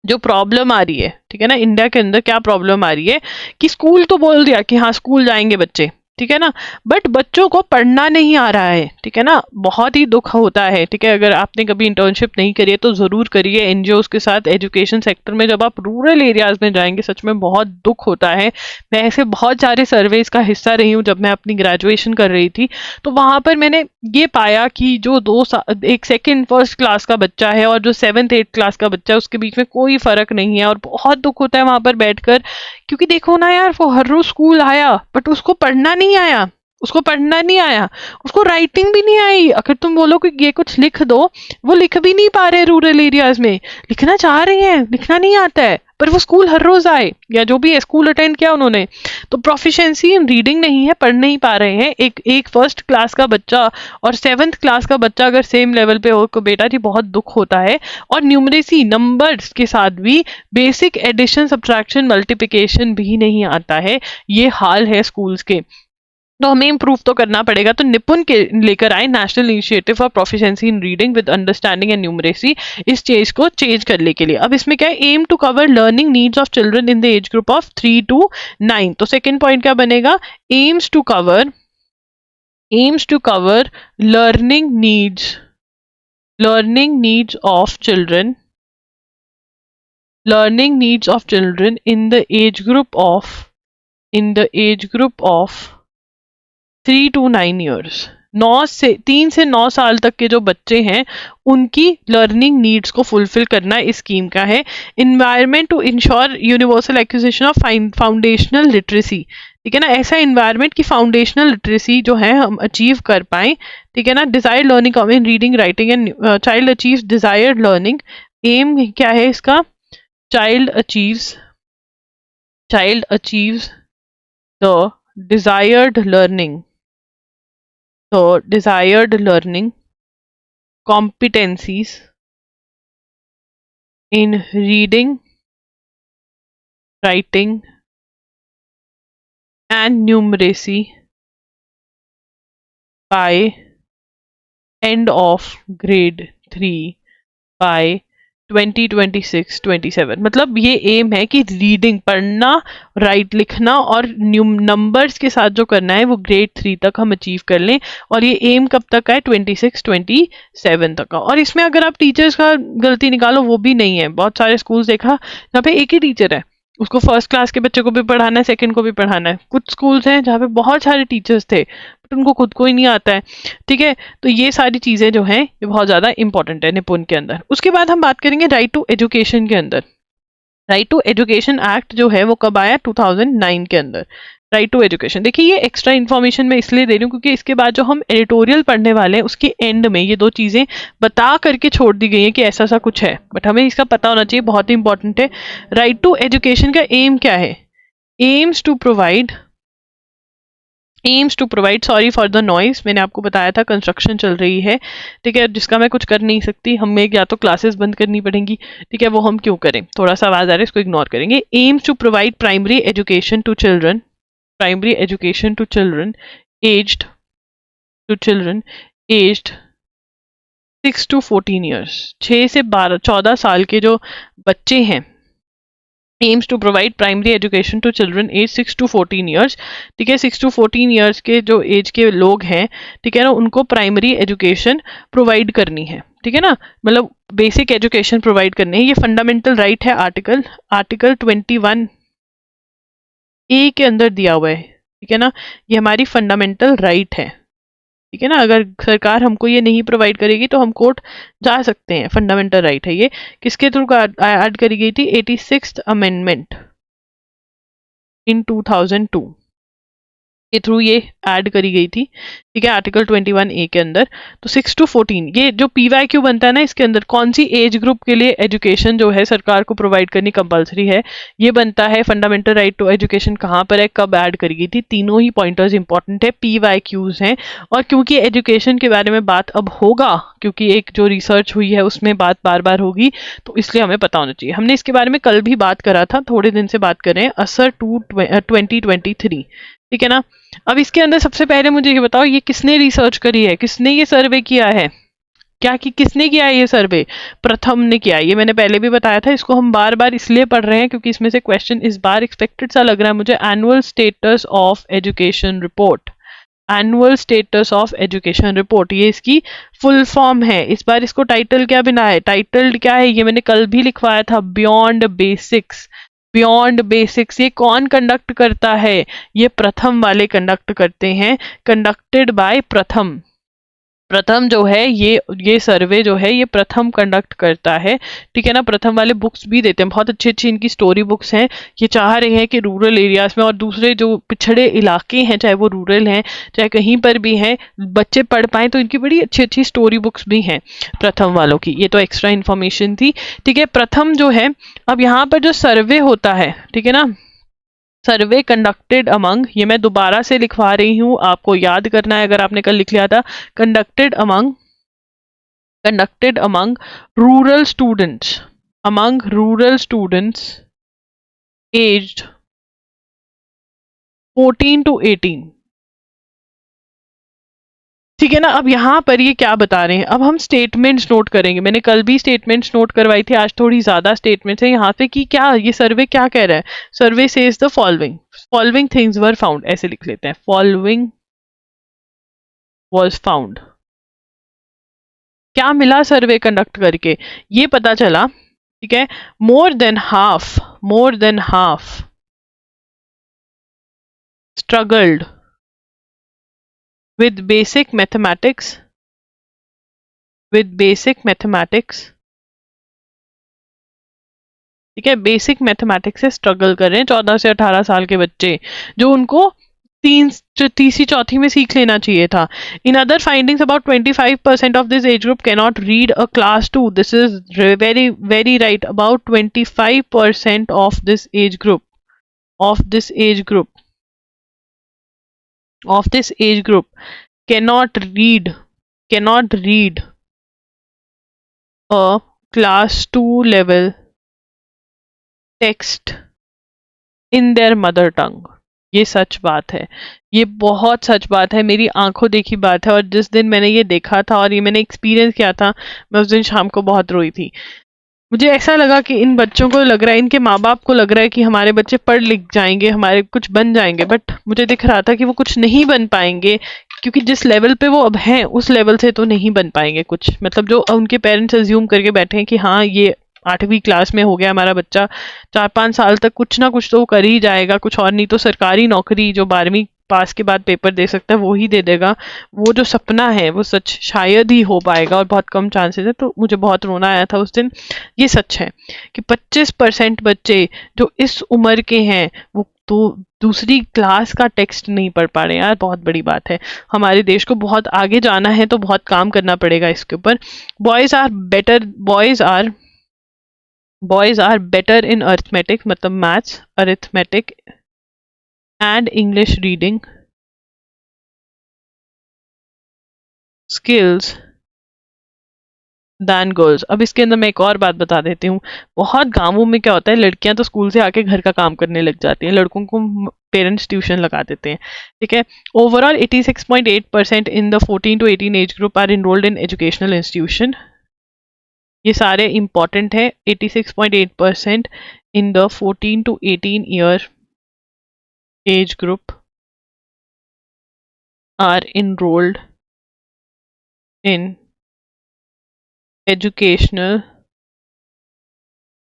Speaker 1: जो प्रॉब्लम आ रही है, ठीक है ना, इंडिया के अंदर क्या प्रॉब्लम आ रही है कि स्कूल तो बोल दिया कि हाँ स्कूल जाएंगे बच्चे, ठीक है ना, बट बच्चों को पढ़ना नहीं आ रहा है, ठीक है ना। बहुत ही दुख होता है, ठीक है। अगर आपने कभी इंटर्नशिप नहीं करी है तो जरूर करिए एनजीओ के साथ एजुकेशन सेक्टर में। जब आप रूरल एरियाज में जाएंगे सच में बहुत दुख होता है। मैं ऐसे बहुत सारे सर्वेज का हिस्सा रही हूँ जब मैं अपनी ग्रेजुएशन कर रही थी, तो वहां पर मैंने ये पाया कि जो एक सेकेंड फर्स्ट क्लास का बच्चा है और जो 7th 8th क्लास का बच्चा है उसके बीच में कोई फर्क नहीं है, और बहुत दुख होता है वहां पर बैठकर। क्योंकि देखो ना यार, वो हर रोज स्कूल आया बट उसको पढ़ना नहीं आया, उसको राइटिंग भी नहीं आई। अगर तुम बोलो कि ये कुछ लिख दो, वो लिख भी नहीं पा रहे। रूरल एरियाज में लिखना चाह रहे हैं, लिखना नहीं आता है, पर वो स्कूल हर रोज आए या जो भी है स्कूल अटेंड किया उन्होंने, तो प्रोफिशिएंसी इन रीडिंग नहीं है, पढ़ नहीं पा रहे हैं। एक फर्स्ट क्लास का बच्चा और 7th क्लास का बच्चा अगर सेम लेवल पे हो तो बेटा जी बहुत दुख होता है। और न्यूमरेसी नंबर्स के साथ भी बेसिक एडिशन सब्ट्रैक्शन मल्टीप्लिकेशन भी नहीं आता है, ये हाल है स्कूल्स के। तो हमें इम्प्रूव तो करना पड़ेगा। तो निपुण के लेकर आए national initiative for proficiency in reading with understanding and numeracy, इस चीज को चेंज करने के लिए। अब इसमें क्या है, aim to cover learning needs of children in the age group of 3 to 9। तो सेकेंड पॉइंट क्या बनेगा, aims to cover learning needs of children in the age group of 3 to 9 years। 3 से 9 साल तक के जो बच्चे हैं उनकी लर्निंग नीड्स को फुलफिल करना इस स्कीम का है। Environment to ensure universal acquisition of foundational literacy, ठीक है ना, ऐसा इन्वायरमेंट की फाउंडेशनल लिटरेसी जो है हम अचीव कर पाए, ठीक है ना। Desired learning in reading writing and child achieves desired learning. Aim क्या है इसका, child achieves the desired learning competencies in reading, writing and numeracy by end of grade 3 by 2026-27। मतलब ये एम है कि रीडिंग, पढ़ना, राइट लिखना और नंबर्स के साथ जो करना है वो ग्रेड 3 तक हम अचीव कर लें। और ये एम कब तक का है? 26-27 तक का। और इसमें अगर आप टीचर्स का गलती निकालो वो भी नहीं है। बहुत सारे स्कूल्स देखा जहाँ पे एक ही टीचर है, उसको फर्स्ट क्लास के बच्चे को भी पढ़ाना है, सेकंड को भी पढ़ाना है। कुछ स्कूल्स हैं जहाँ पे बहुत सारे टीचर्स थे बट उनको खुद को ही नहीं आता है। ठीक है, तो ये सारी चीजें जो हैं ये बहुत ज्यादा इंपॉर्टेंट है निपुण के अंदर। उसके बाद हम बात करेंगे राइट टू एजुकेशन के अंदर। राइट टू एजुकेशन एक्ट जो है वो कब आया? 2009 के अंदर। राइट टू एजुकेशन, देखिए ये एक्स्ट्रा इन्फॉर्मेशन मैं इसलिए दे रही हूँ क्योंकि इसके बाद जो हम एडिटोरियल पढ़ने वाले हैं उसके एंड में ये दो चीजें बता करके छोड़ दी गई हैं कि ऐसा सा कुछ है, बट हमें इसका पता होना चाहिए, बहुत ही इंपॉर्टेंट है। राइट टू एजुकेशन का एम क्या है? Aims to provide, sorry for the noise, मैंने आपको बताया था कंस्ट्रक्शन चल रही है, ठीक है, जिसका मैं कुछ कर नहीं सकती, हमें या तो क्लासेस बंद करनी पड़ेंगी, ठीक है, वो हम क्यों करें, थोड़ा सा आवाज आ रहा है, इसको इग्नोर करेंगे। Aims to provide primary education to children aged 6 to 14 years, 6 से 14 साल के जो बच्चे हैं, aims to provide primary education to children age 6 to 14 years, ठीक है, 6 to 14 ईयर्स के जो एज के लोग हैं, ठीक है ना, उनको प्राइमरी एजुकेशन प्रोवाइड करनी है, ठीक है ना, मतलब बेसिक एजुकेशन प्रोवाइड करनी है। ये फंडामेंटल राइट है, आर्टिकल 21 ए के अंदर दिया हुआ है, ठीक है ना, ये हमारी फंडामेंटल राइट है, ठीक है ना। अगर सरकार हमको ये नहीं प्रोवाइड करेगी तो हम कोर्ट जा सकते हैं, फंडामेंटल राइट है ये। किसके थ्रू ऐड करी गई थी? 86th अमेंडमेंट इन 2002 के थ्रू ये ऐड करी गई थी, ठीक है, आर्टिकल 21 ए के अंदर। तो 6 to 14 ये जो PYQ बनता है ना, इसके अंदर कौन सी एज ग्रुप के लिए एजुकेशन जो है सरकार को प्रोवाइड करनी कंपलसरी है, ये बनता है। फंडामेंटल राइट टू एजुकेशन कहाँ पर है, कब ऐड करी गई थी, तीनों ही पॉइंटर्स इंपॉर्टेंट है, PYQs हैं। और क्योंकि एजुकेशन के बारे में बात अब होगा, क्योंकि एक जो रिसर्च हुई है उसमें बात बार बार होगी, तो इसलिए हमें पता होना चाहिए। हमने इसके बारे में कल भी बात करा था, थोड़े दिन से बात कर रहे हैं, असर 2023, ठीक है ना। अब इसके अंदर सबसे पहले मुझे ये बताओ, ये किसने रिसर्च करी है, किसने ये सर्वे किया है, क्या कि किसने किया है ये सर्वे? प्रथम ने किया है। ये मैंने पहले भी बताया था, इसको हम बार बार इसलिए पढ़ रहे हैं क्योंकि इसमें से क्वेश्चन इस बार एक्सपेक्टेड सा लग रहा है मुझे। Annual status of education report, annual status of education report, ये इसकी फुल फॉर्म है। इस बार इसको टाइटल क्या बना है? टाइटल क्या है ये मैंने कल भी लिखवाया था, बियॉन्ड बेसिक्स। बियॉन्ड बेसिक्स ये कौन कंडक्ट करता है? ये प्रथम वाले कंडक्ट करते हैं, कंडक्टेड बाय प्रथम। प्रथम जो है ये सर्वे जो है ये प्रथम कंडक्ट करता है, ठीक है ना। प्रथम वाले बुक्स भी देते हैं, बहुत अच्छी अच्छी इनकी स्टोरी बुक्स हैं। ये चाह रहे हैं कि रूरल एरियाज में और दूसरे जो पिछड़े इलाके हैं, चाहे वो रूरल हैं चाहे कहीं पर भी हैं, बच्चे पढ़ पाए, तो इनकी बड़ी अच्छी अच्छी स्टोरी बुक्स भी हैं प्रथम वालों की। ये तो एक्स्ट्रा इन्फॉर्मेशन थी, ठीक है। प्रथम जो है, अब यहाँ पर जो सर्वे होता है, ठीक है ना, सर्वे कंडक्टेड अमंग, ये मैं दोबारा से लिखवा रही हूं, आपको याद करना है अगर आपने कल लिख लिया था। Conducted among rural students aged 14 to 18, ठीक है ना। अब यहाँ पर ये क्या बता रहे हैं, अब हम स्टेटमेंट्स नोट करेंगे। मैंने कल भी स्टेटमेंट्स नोट करवाई थी, आज थोड़ी ज्यादा स्टेटमेंट्स है यहाँ पे कि क्या ये सर्वे क्या कह रहा है। Survey says the following things were found, ऐसे लिख लेते हैं, फॉलोइंग वॉज फाउंड। क्या मिला सर्वे कंडक्ट करके? ये पता चला, ठीक है, more than half struggled with basic mathematics ठीक है, बेसिक मैथमेटिक्स से स्ट्रगल कर रहे हैं 14 से 18 साल के बच्चे, जो उनको तीसरी चौथी में सीख लेना चाहिए था। In other findings about 25% of this age group cannot read a class 2, this is very very right, about 25% of this age group cannot read a class 2 level text in their mother tongue। ये सच बात है, ये बहुत सच बात है, मेरी आंखों देखी बात है। और जिस दिन मैंने ये देखा था और ये मैंने एक्सपीरियंस किया था, मैं उस दिन शाम को बहुत रोई थी। मुझे ऐसा लगा कि इन बच्चों को लग रहा है, इनके माँ बाप को लग रहा है कि हमारे बच्चे पढ़ लिख जाएंगे, हमारे कुछ बन जाएंगे, बट मुझे दिख रहा था कि वो कुछ नहीं बन पाएंगे, क्योंकि जिस लेवल पे वो अब हैं उस लेवल से तो नहीं बन पाएंगे कुछ। मतलब जो उनके पेरेंट्स अज्यूम करके बैठे हैं कि हाँ ये 8वीं क्लास में हो गया हमारा बच्चा, 4-5 साल तक कुछ ना कुछ तो वो कर ही जाएगा, कुछ और नहीं तो सरकारी नौकरी जो 12वीं पास के बाद पेपर दे सकता है वो ही दे देगा। वो जो सपना है वो सच शायद ही हो पाएगा और बहुत कम चांसेस है। तो मुझे बहुत रोना आया था उस दिन। ये सच है कि 25% बच्चे जो इस उम्र के हैं वो तो दूसरी क्लास का टेक्स्ट नहीं पढ़ पा रहे हैं। यार बहुत बड़ी बात है, हमारे देश को बहुत आगे जाना है तो बहुत काम करना पड़ेगा इसके ऊपर। Boys are better boys are better in arithmetics, मतलब maths, arithmetic and English reading skills than girls. अब इसके अंदर मैं एक और बात बता देती हूँ। बहुत गांवों में क्या होता है, लड़कियां तो स्कूल से आके घर का काम करने लग जाती हैं, लड़कों को पेरेंट्स ट्यूशन लगा देते हैं। ठीक है। Overall 86.8% in the 14 to 18 age group are enrolled in educational institution. ये सारे इंपॉर्टेंट है। 86.8% in the 14 to 18 year age group are enrolled in educational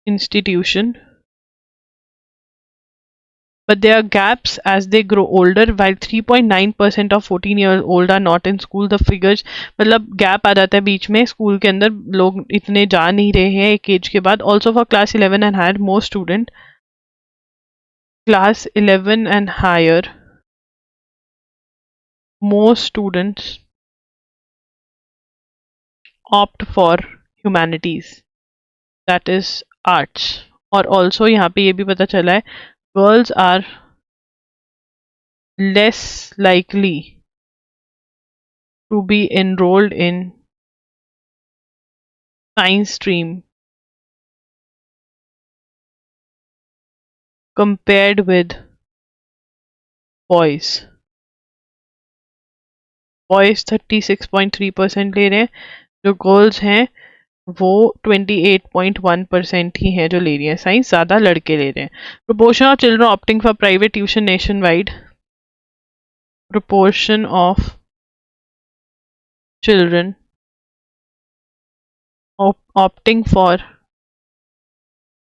Speaker 1: institution, but there are gaps as they grow older. While 3.9% of 14 years old are not in school, the figures, मतलब गैप आ जाता है बीच में, स्कूल के अंदर लोग इतने जा नहीं रहे हैं एक एज के बाद। Also for class 11 and higher, most student class 11 and higher, most students opt for humanities, that is arts। और ऑल्सो यहाँ पे ये भी पता चला है, girls are less likely to be enrolled in science stream compared with boys। Boys 36.3% ले रहे हैं, जो गर्ल्स हैं वो 28.1% ही हैं जो ले रही हैं साइंस, ज़्यादा लड़के ले रहे हैं। Proportion of children opting for private tuition nation wide, proportion of children opting for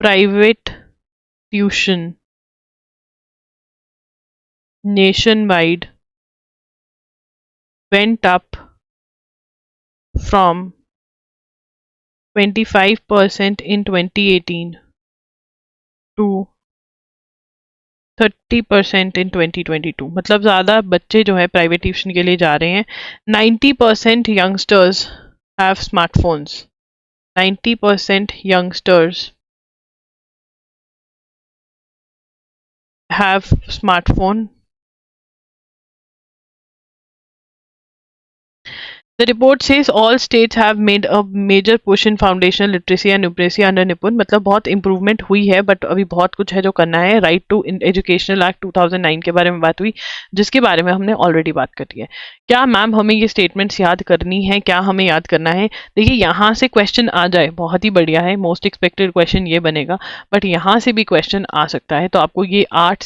Speaker 1: private tuition nationwide went up from 25% in 2018 to 30% in 2022। मतलब ज़्यादा बच्चे जो है प्राइवेट ट्यूशन के लिए जा रहे हैं। 90% youngsters have smartphones. 90% youngsters have smartphone। The report says all states have made a major push in foundational literacy and numeracy under निपुण। मतलब बहुत इंप्रूवमेंट हुई है, बट अभी बहुत कुछ है जो करना है। राइट टू एजुकेशनल एक्ट 2009 के बारे में बात हुई, जिसके बारे में हमने ऑलरेडी बात करी है। क्या मैम हमें ये स्टेटमेंट्स याद करनी है, क्या हमें याद करना है? देखिए यहाँ से क्वेश्चन आ जाए बहुत ही बढ़िया है, मोस्ट एक्सपेक्टेड क्वेश्चन ये बनेगा, बट यहाँ से भी क्वेश्चन आ सकता है। तो आपको ये 7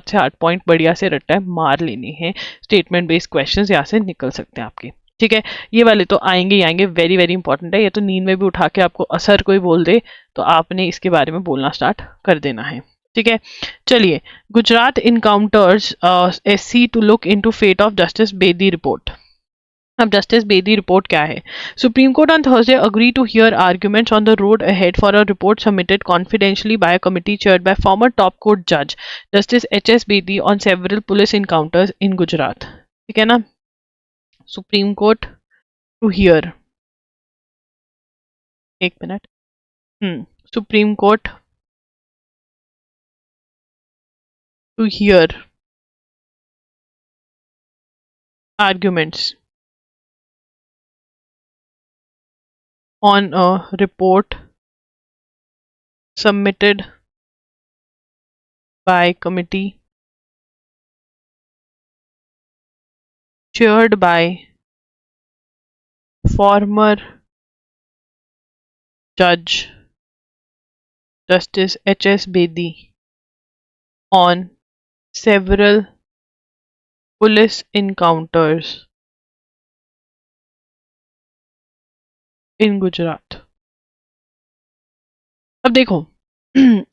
Speaker 1: से 8 पॉइंट बढ़िया से रट्टा मार लेने हैं। स्टेटमेंट बेस्ड क्वेश्चन यहाँ से निकल सकते हैं आपके। ठीक है, ये वाले तो आएंगे ही आएंगे, वेरी वेरी इंपॉर्टेंट है। ये तो नींद में भी उठा के आपको असर कोई बोल दे तो आपने इसके बारे में बोलना स्टार्ट कर देना है। ठीक है, चलिए। Gujarat encounters SC to look into fate of justice Bedi report. अब जस्टिस बेदी रिपोर्ट क्या है? Supreme court on Thursday agree to hear arguments on the road ahead for a report submitted confidentially by a committee chaired by former top court जज justice HS Bedi on several police encounters in Gujarat. ठीक है ना, सुप्रीम कोर्ट टू हियर, एक minute, supreme court to hear arguments on a report submitted by committee chaired by former Judge Justice H.S. Bedi on several police encounters in Gujarat. अब देखो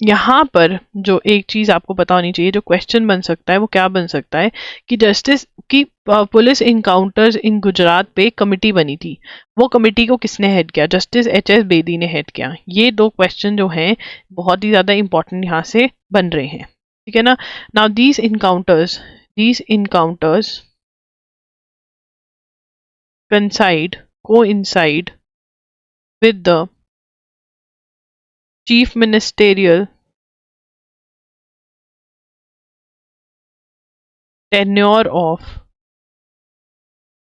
Speaker 1: यहाँ पर जो एक चीज आपको पता होनी चाहिए, जो क्वेश्चन बन सकता है वो क्या बन सकता है कि जस्टिस की पुलिस इनकाउंटर्स इन गुजरात पे कमिटी बनी थी, वो कमिटी को किसने हेड किया? Justice HS. बेदी ने हेड किया। ये दो क्वेश्चन जो हैं बहुत ही ज्यादा इंपॉर्टेंट यहाँ से बन रहे हैं, ठीक है ना। Now these encounters coincide with the chief ministerial tenure of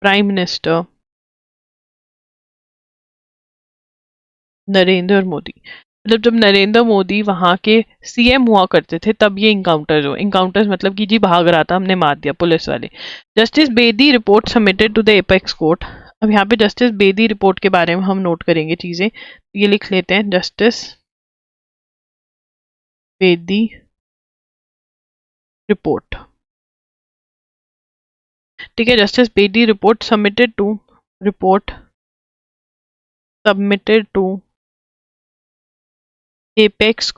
Speaker 1: Prime Minister Narendra Modi. मतलब जब नरेंद्र मोदी वहां के सीएम हुआ करते थे तब ये इनकाउंटर्स मतलब कि जी भाग रहा था, हमने मार दिया पुलिस वाले। Justice Bedi report submitted to the apex court. अब यहाँ पे जस्टिस बेदी रिपोर्ट के बारे में हम नोट करेंगे चीजें, ये लिख लेते हैं, जस्टिस बेदी रिपोर्ट, ठीक है। Justice Bedi report submitted to apex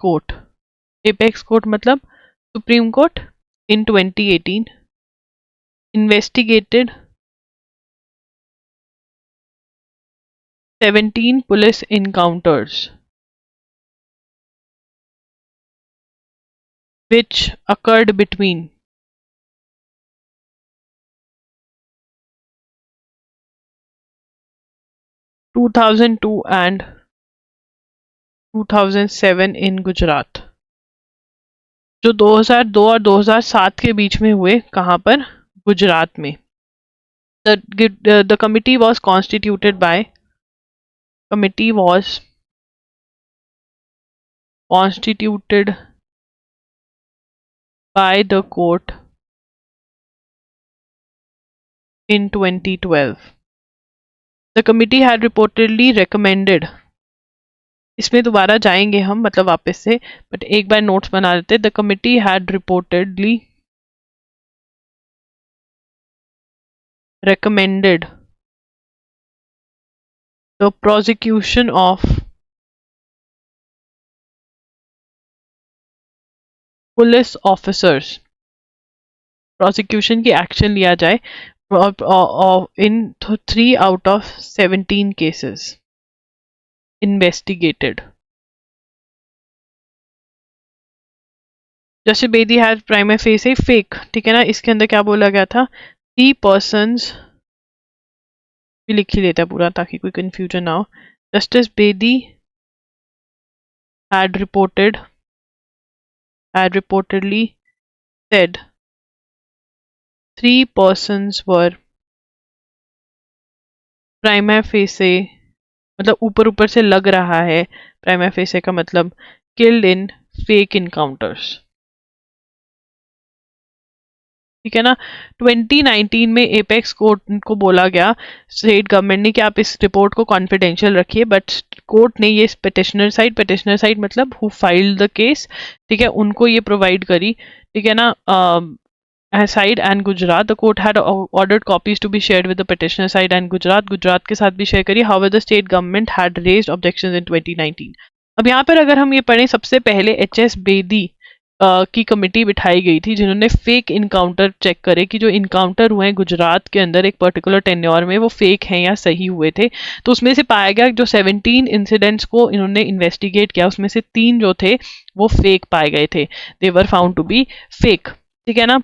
Speaker 1: court मतलब supreme court in 2018 investigated 17 police encounters which occurred between 2002 and 2007 in Gujarat, जो 2002 और 2007 के बीच में हुए, कहाँ पर? गुजरात में। The committee was constituted by the court in 2012. The committee had reportedly recommended, इसमें दोबारा जाएंगे हम मतलब वापस से, बट एक बार नोट्स बना लेते। The committee had reportedly recommended the prosecution of police officers, prosecution की एक्शन लिया जाए in 3 out of 17 cases investigated. Justice Bedi had prima facie fake, ठीक है ना। इसके अंदर क्या बोला गया था? 3 persons, भी लिख ही लेता है पूरा ताकि कोई कंफ्यूजन ना हो। Justice Bedi had reportedly said 3 persons were prima facie, मतलब ऊपर से लग रहा है, prima facie का मतलब killed in fake encounters, ठीक है ना। 2019 में एपेक्स कोर्ट को बोला गया स्टेट गवर्नमेंट ने कि आप इस रिपोर्ट को कॉन्फिडेंशियल रखिए, बट कोर्ट ने ये पेटिशनर साइड मतलब हु फाइल्ड द केस, ठीक है, उनको ये प्रोवाइड करी, ठीक है ना। Side and Gujarat, the court had ordered copies to be shared with the petitioner side and Gujarat के साथ भी शेयर करी। However the state government had raised objections in 2019। अब यहाँ पर अगर हम ये पढ़ें, सबसे पहले एच.एस. बेदी की कमेटी बिठाई गई थी जिन्होंने फेक इनकाउंटर चेक करे कि जो इनकाउंटर हुए हैं गुजरात के अंदर एक पर्टिकुलर टेन्योर में वो फेक हैं या सही हुए थे। तो उसमें से पाया गया जो 17 इंसिडेंट्स को इन्होंने इन्वेस्टिगेट किया उसमें से 3 जो थे वो फेक पाए गए थे, they were found to be fake, ठीक है ना।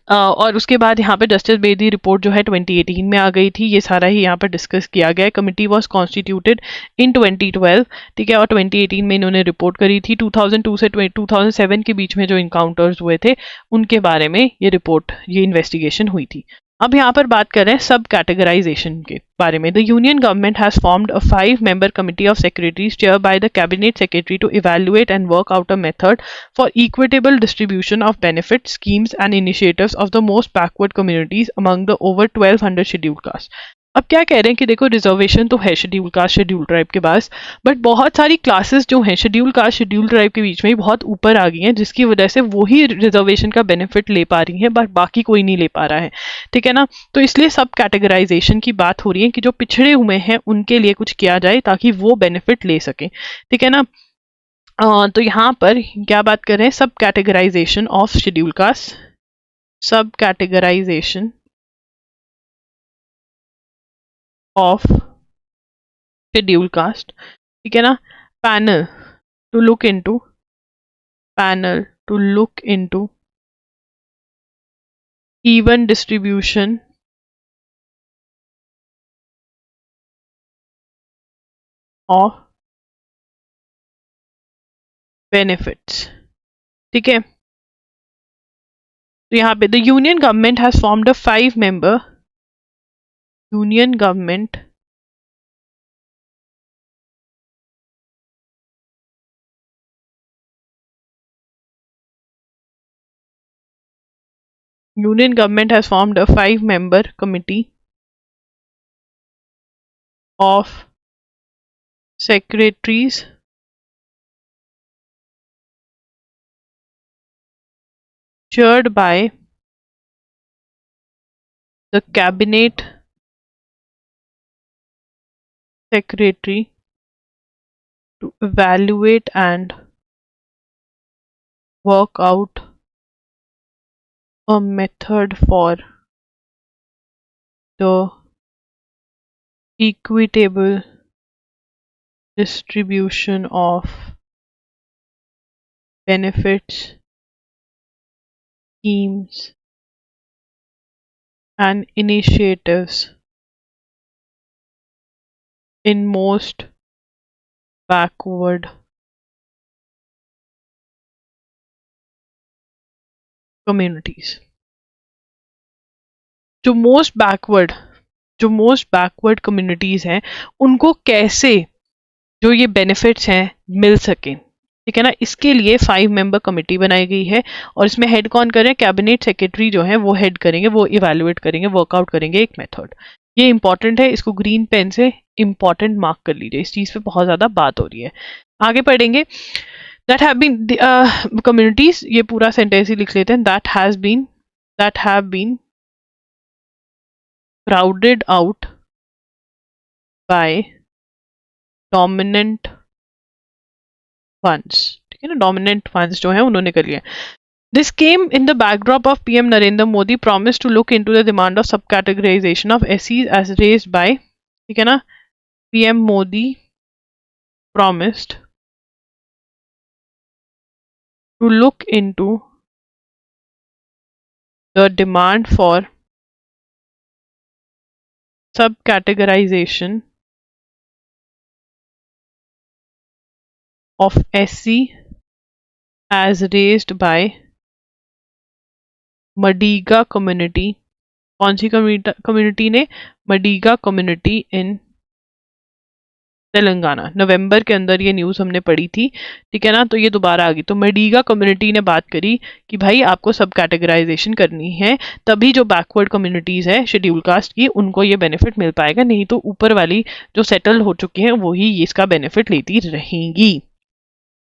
Speaker 1: और उसके बाद यहाँ पे जस्टिस बेदी रिपोर्ट जो है 2018 में आ गई थी, ये सारा ही यहाँ पर डिस्कस किया गया है। कमिटी वाज कॉन्स्टिट्यूटेड इन 2012, ठीक है, और 2018 में इन्होंने रिपोर्ट करी थी। 2002 से 2007 के बीच में जो इनकाउंटर्स हुए थे उनके बारे में ये रिपोर्ट, ये इन्वेस्टिगेशन हुई थी। अब यहाँ पर बात कर रहे हैं सब कैटेगराइजेशन के बारे में. The union government has formed a 5-member committee of secretaries chair by the cabinet secretary to evaluate and work out a method for equitable distribution of benefit schemes and initiatives of the most backward communities among the over 1200 scheduled caste. अब क्या कह रहे हैं कि देखो रिजर्वेशन तो है शेड्यूल कास्ट शेड्यूल ट्राइब के पास, बट बहुत सारी क्लासेस जो हैं शेड्यूल कास्ट शेड्यूल ट्राइब के बीच में ही बहुत ऊपर आ गई हैं, जिसकी वजह से वही रिजर्वेशन का बेनिफिट ले पा रही हैं, बट बाकी कोई नहीं ले पा रहा है. ठीक है ना. तो इसलिए सब कैटेगराइजेशन की बात हो रही है कि जो पिछड़े हुए हैं उनके लिए कुछ किया जाए ताकि वो बेनिफिट ले सकें. ठीक है ना. तो यहाँ पर क्या बात कर रहे हैं, sub categorisation of schedule caste, sub categorisation of schedule caste. ठीक है ना. Panel to look into, panel to look into even distribution of benefits. ठीक है. तो यहाँ पे the union government has formed a 5-member union government Union government has formed a 5-member committee of secretaries chaired by the cabinet secretary to evaluate and work out a method for the equitable distribution of benefits, schemes, and initiatives in most backward communities. जो मोस्ट बैकवर्ड कम्युनिटीज हैं उनको कैसे जो ये बेनिफिट्स हैं मिल सके. ठीक है ना. इसके लिए 5-member कमेटी बनाई गई है और इसमें हेड कौन करें, कैबिनेट सेक्रेटरी जो है वो हेड करेंगे, वो इवेल्युएट करेंगे, वर्कआउट करेंगे एक मेथड. ये इंपॉर्टेंट है, इसको ग्रीन पेन से इंपॉर्टेंट मार्क कर लीजिए, इस चीज पे बहुत ज्यादा बात हो रही है. आगे पढ़ेंगे. दैट हैव बीन कम्युनिटीज, ये पूरा सेंटेंस ही लिख लेते हैं. That have been crowded out by dominant funds. ठीक है ना. डोमिनेंट फंड्स जो है उन्होंने कर लिया. This came in the backdrop of PM Narendra Modi promise to look into the demand of subcategorization of SCs as raised by, ठीक है ना, PM Modi promised to look into the demand for subcategorization of SC as raised by Madiga community. कौन सी कम्युनिटी ने, मडीगा कम्युनिटी इन तेलंगाना. नवंबर के अंदर ये न्यूज़ हमने पढ़ी थी. ठीक है ना. तो ये दोबारा आ गई. तो मडीगा कम्युनिटी ने बात करी कि भाई आपको सब कैटेगराइजेशन करनी है, तभी जो बैकवर्ड कम्युनिटीज़ है शेड्यूल कास्ट की उनको ये बेनिफिट मिल पाएगा, नहीं तो ऊपर वाली जो सेटल हो चुकी हैं वही इसका बेनिफिट लेती रहेंगी.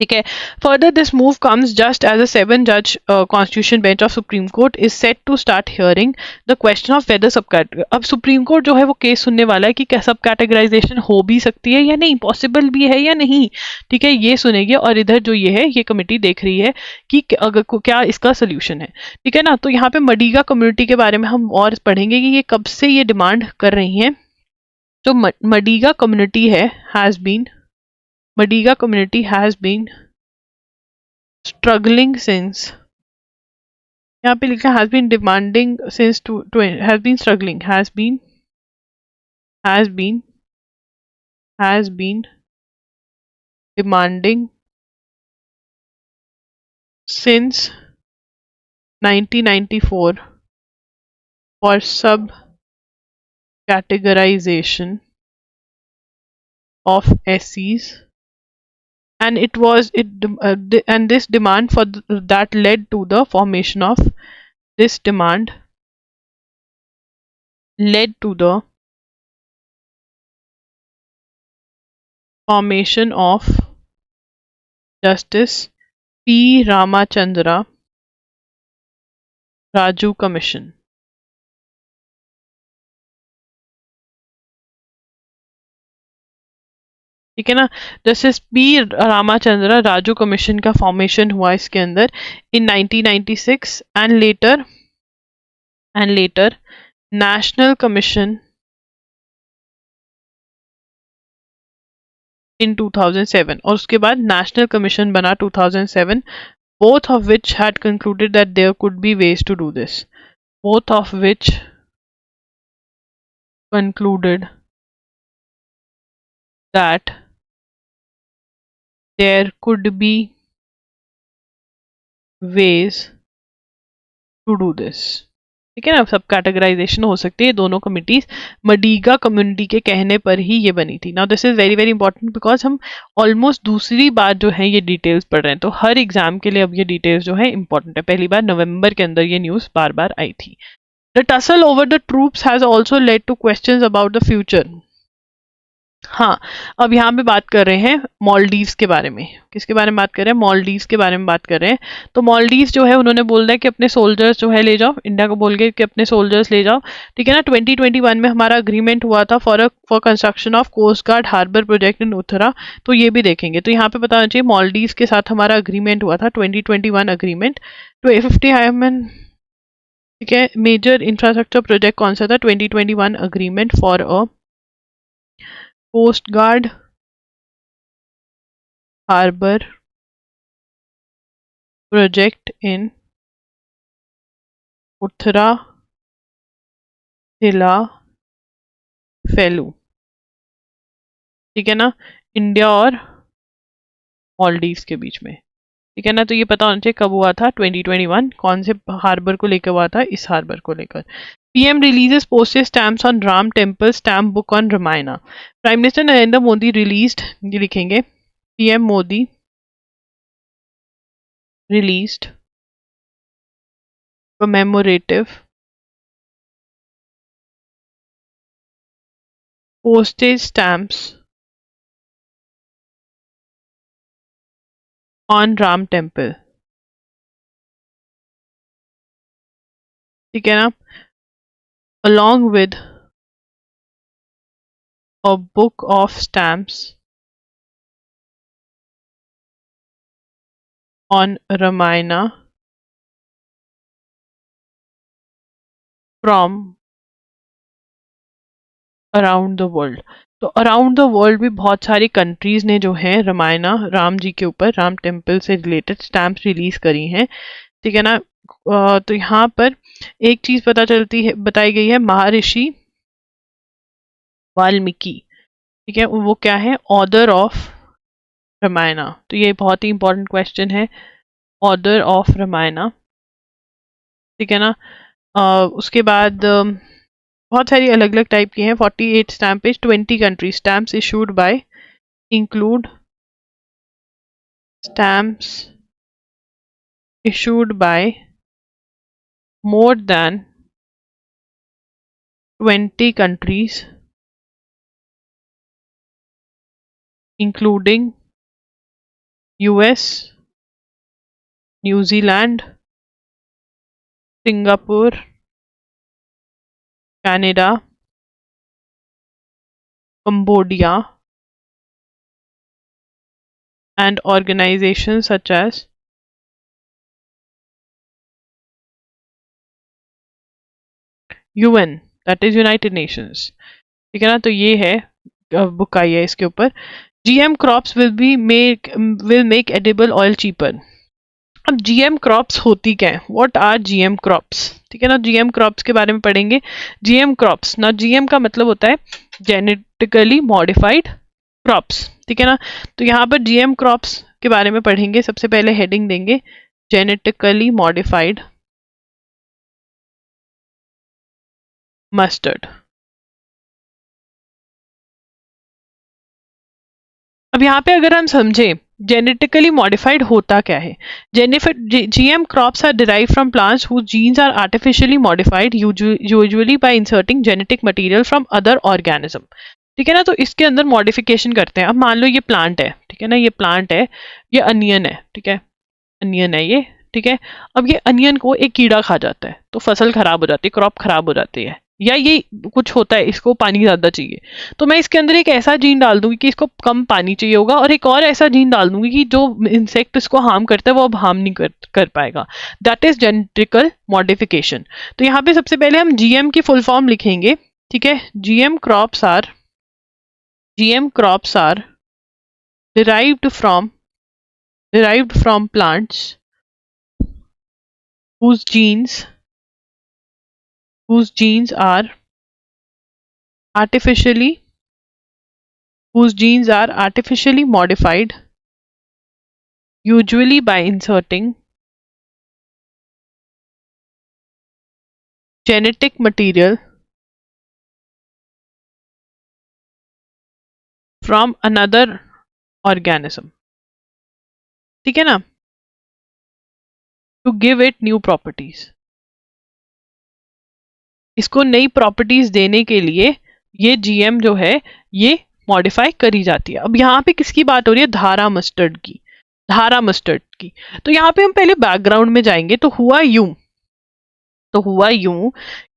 Speaker 1: ठीक है. Further this move comes just as a 7-judge constitution bench of supreme court is set to start hearing the question of whether sub. अब सुप्रीम कोर्ट जो है वो केस सुनने वाला है कि क्या सब कैटेगराइजेशन हो भी सकती है या नहीं, पॉसिबल भी है या नहीं. ठीक है. ये सुनेगी और इधर जो ये है ये कमेटी देख रही है कि अगर क्या इसका सोल्यूशन है. ठीक है ना. तो यहाँ पे मडीगा कम्युनिटी के बारे में हम और पढ़ेंगे कि ये कब से ये डिमांड कर रही हैं. जो मडीगा कम्युनिटी है Madiga community has been struggling since, यहाँ पे लिखा has been demanding since has been struggling, has been demanding since 1994 for sub categorization of SCs, and and this demand for that led to the formation of this demand led to the formation of Justice P. Ramachandra Raju Commission. ठीक है ना, justice P Ramachandra Raju commission का फॉर्मेशन हुआ इसके अंदर इन 1996 एंड लेटर नेशनल कमीशन इन 2007, और उसके बाद नेशनल कमीशन बना 2007, both of which had concluded that there could be ways to do this, both of which concluded that there could be ways to do this. ठीक है ना, सब कैटेगराइजेशन हो सकती है, दोनों कमिटीज मडीगा कम्युनिटी के कहने पर ही ये बनी थी. Now this is very very important because हम ऑलमोस्ट दूसरी बार जो है ये डिटेल्स पढ़ रहे हैं, तो हर एग्जाम के लिए अब ये डिटेल्स जो है इंपॉर्टेंट है. पहली बार नवंबर के अंदर ये न्यूज बार बार आई थी. The tussle over the troops has also led two questions about the future. हाँ, अब यहाँ पे बात कर रहे हैं मालदीव्स के बारे में. किसके बारे में बात कर रहे हैं? मालदीव्स के बारे में बात कर रहे हैं. तो मालदीव्स जो है उन्होंने बोल दिया कि अपने सोल्जर्स जो है ले जाओ, इंडिया को बोल के कि अपने सोल्जर्स ले जाओ. ठीक है ना, 2021 में हमारा अग्रीमेंट हुआ था for construction of coast guard harbour project in Uttara, तो ये भी देखेंगे. तो यहाँ पे पता होना चाहिए मालदीव्स के साथ हमारा अग्रीमेंट हुआ था 2021 अग्रीमेंट. तो A50 ठीक है, मेजर इंफ्रास्ट्रक्चर प्रोजेक्ट कौन सा था? 2021 agreement for a Coast Guard Harbor project in Uttara जिला फेलू. ठीक है ना, इंडिया और मालदीव्स के बीच में. ठीक है ना, तो ये पता होना चाहिए कब हुआ था? 2021. कौन से हार्बर को लेकर हुआ था? इस हार्बर को लेकर. PM releases postage stamps on Ram Temple, stamp book on Ramayana. Prime Minister Narendra Modi released, ये लिखेंगे, PM Modi released commemorative postage stamps on Ram Temple. ठीक है ना, along with a book of stamps on Ramayana from around the world. तो अराउंड द वर्ल्ड भी बहुत सारी कंट्रीज ने जो है रामायणा राम जी के ऊपर, राम टेम्पल से रिलेटेड स्टैम्प्स रिलीज करी हैं. ठीक है ना, तो यहाँ पर एक चीज पता चलती है, बताई गई है, महर्षि वाल्मीकि. ठीक है, वो क्या है? Author of Ramayana. तो ये बहुत ही इंपॉर्टेंट क्वेश्चन है, ऑथर ऑफ रामायणा. ठीक है ना, उसके बाद बहुत सारी अलग अलग टाइप की हैं. 48 stamp page, 20 country stamps issued by, include stamps issued by more than 20 countries including US, New Zealand, Singapore, Canada, Cambodia, and organizations such as UN, that is United Nations. ठीक है ना, तो ये है बुक आई है इसके ऊपर. GM crops will make edible oil cheaper. अब GM क्रॉप्स होती क्या है? What are GM crops? ठीक है ना, GM क्रॉप्स के बारे में पढ़ेंगे. GM क्रॉप्स ना, GM का मतलब होता है जेनेटिकली मॉडिफाइड क्रॉप्स. ठीक है ना, तो यहाँ पर GM क्रॉप्स के बारे में पढ़ेंगे. सबसे पहले हेडिंग देंगे जेनेटिकली मॉडिफाइड मस्टर्ड। अब यहाँ पे अगर हम समझें जेनेटिकली मॉडिफाइड होता क्या है, GM crops are derive from plants whose genes are artificially modified usually by inserting genetic material from other organism। ठीक है ना, तो इसके अंदर मॉडिफिकेशन करते हैं। अब मान लो ये प्लांट है, ठीक है ना, ये प्लांट है, ये अनियन है, ठीक है, अनियन है ये, ठीक है। अब ये अनियन को एक कीड़ा खा जाता है तो फसल खराब हो जाती है, क्रॉप खराब हो जाती है, या ये कुछ होता है, इसको पानी ज्यादा चाहिए, तो मैं इसके अंदर एक ऐसा जीन डाल दूंगी कि इसको कम पानी चाहिए होगा, और एक और ऐसा जीन डाल दूंगी कि जो इंसेक्ट इसको हार्म करता है वो अब हार्म नहीं कर पाएगा। That is genetical modification. तो यहाँ पे सबसे पहले हम जीएम की फुल फॉर्म लिखेंगे, ठीक है। GM crops are derived from plants whose genes are artificially modified, usually by inserting genetic material from another organism, ठीक है ना, to give it new properties। इसको नई प्रॉपर्टीज देने के लिए ये जीएम जो है ये मॉडिफाई करी जाती है। अब यहाँ पे किसकी बात हो रही है, धारा मस्टर्ड की, धारा मस्टर्ड की। तो यहाँ पे हम पहले बैकग्राउंड में जाएंगे। तो हुआ यूं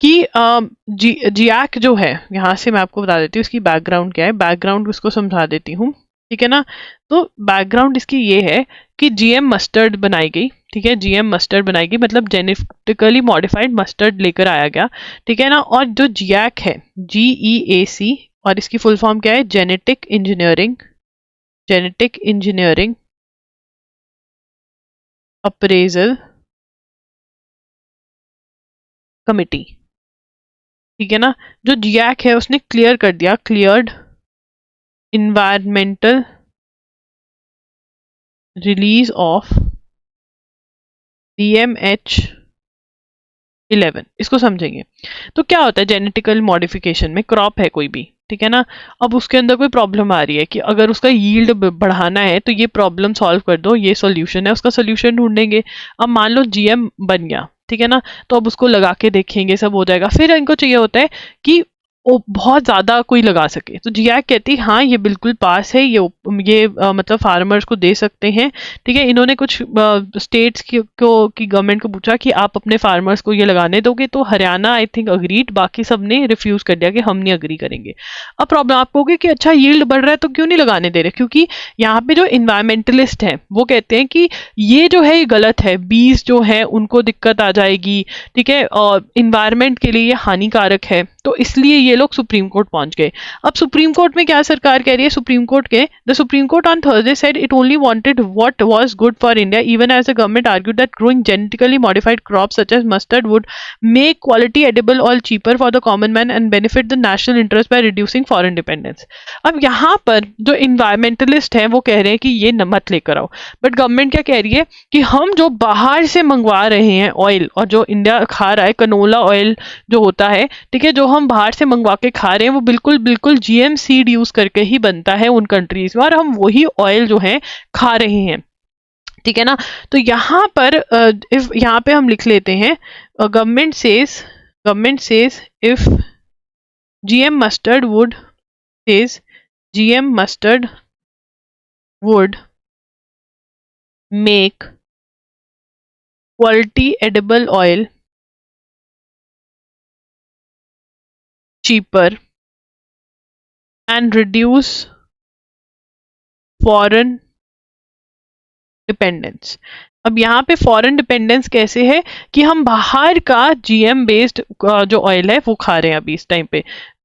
Speaker 1: कि जियाक जो है, यहाँ से मैं आपको बता देती हूँ इसकी बैकग्राउंड क्या है, बैकग्राउंड उसको समझा देती हूँ, ठीक है ना। तो बैकग्राउंड इसकी ये है कि जीएम मस्टर्ड बनाई गई, ठीक है, जीएम मस्टर्ड बनाई गई, मतलब जेनेटिकली मॉडिफाइड मस्टर्ड लेकर आया गया, ठीक है ना। और जो जियाक है, GEAC, और इसकी फुल फॉर्म क्या है, जेनेटिक इंजीनियरिंग अप्रेजल कमिटी, ठीक है ना। जो जियाक है उसने क्लियर कर दिया, cleared environmental release of DMH11। इसको समझेंगे। तो क्या होता है जेनेटिकल मॉडिफिकेशन में, क्रॉप है कोई भी, ठीक है ना, अब उसके अंदर कोई प्रॉब्लम आ रही है कि अगर उसका यील्ड बढ़ाना है तो ये प्रॉब्लम सॉल्व कर दो, ये सॉल्यूशन है, उसका सॉल्यूशन ढूंढेंगे। अब मान लो जीएम बन गया, ठीक है ना, तो अब उसको लगा के देखेंगे, सब हो जाएगा। फिर इनको चाहिए होता है कि वो बहुत ज्यादा कोई लगा सके, तो जियाक कहती है हाँ ये बिल्कुल पास है, ये मतलब फार्मर्स को दे सकते हैं, ठीक है। इन्होंने कुछ स्टेट्स की गवर्नमेंट को पूछा कि आप अपने फार्मर्स को ये लगाने दोगे, तो हरियाणा आई थिंक अग्रीड, बाकी सब ने रिफ्यूज कर दिया कि हम नहीं अग्री करेंगे। अब प्रॉब्लम आपको होगी कि अच्छा यील्ड बढ़ रहा है तो क्यों नहीं लगाने दे रहे, क्योंकि यहाँ पे जो इन्वायरमेंटलिस्ट हैं वो कहते हैं कि ये जो है ये गलत है, बीज जो है उनको दिक्कत आ जाएगी, ठीक है, और इन्वायरमेंट के लिए ये हानिकारक है, तो इसलिए ये लोग सुप्रीम कोर्ट पहुंच गए। अब सुप्रीम कोर्ट में क्या सरकार कह रही है, the supreme court on Thursday said it only wanted what was good for India, even as the government argued that growing genetically modified crops such as mustard would make quality edible oil cheaper for the common man and benefit the national interest by reducing foreign dependence. अब यहाँ पर जो इन्वायरमेंटलिस्ट हैं वो कह रहे हैं कि ये मत लेकर आओ, बट गवर्नमेंट क्या कह रही है कि हम जो बाहर से मंगवा रहे हैं ऑयल, और जो इंडिया खा रहा है कनोला ऑयल जो होता है, ठीक है, जो हम बाहर से मंगवा के खा रहे हैं वो बिल्कुल जीएम सीड यूज करके ही बनता है उन कंट्रीज में, और हम वही ऑयल जो है खा रहे हैं, ठीक है ना। तो यहाँ पर यहाँ पे हम लिख लेते हैं government says if GM mustard would make quality edible oil cheaper and reduce foreign dependence। अब यहाँ पे फॉरेन डिपेंडेंस कैसे है कि हम बाहर का जीएम बेस्ड जो ऑयल है वो खा रहे हैं, अभी इस टाइम पे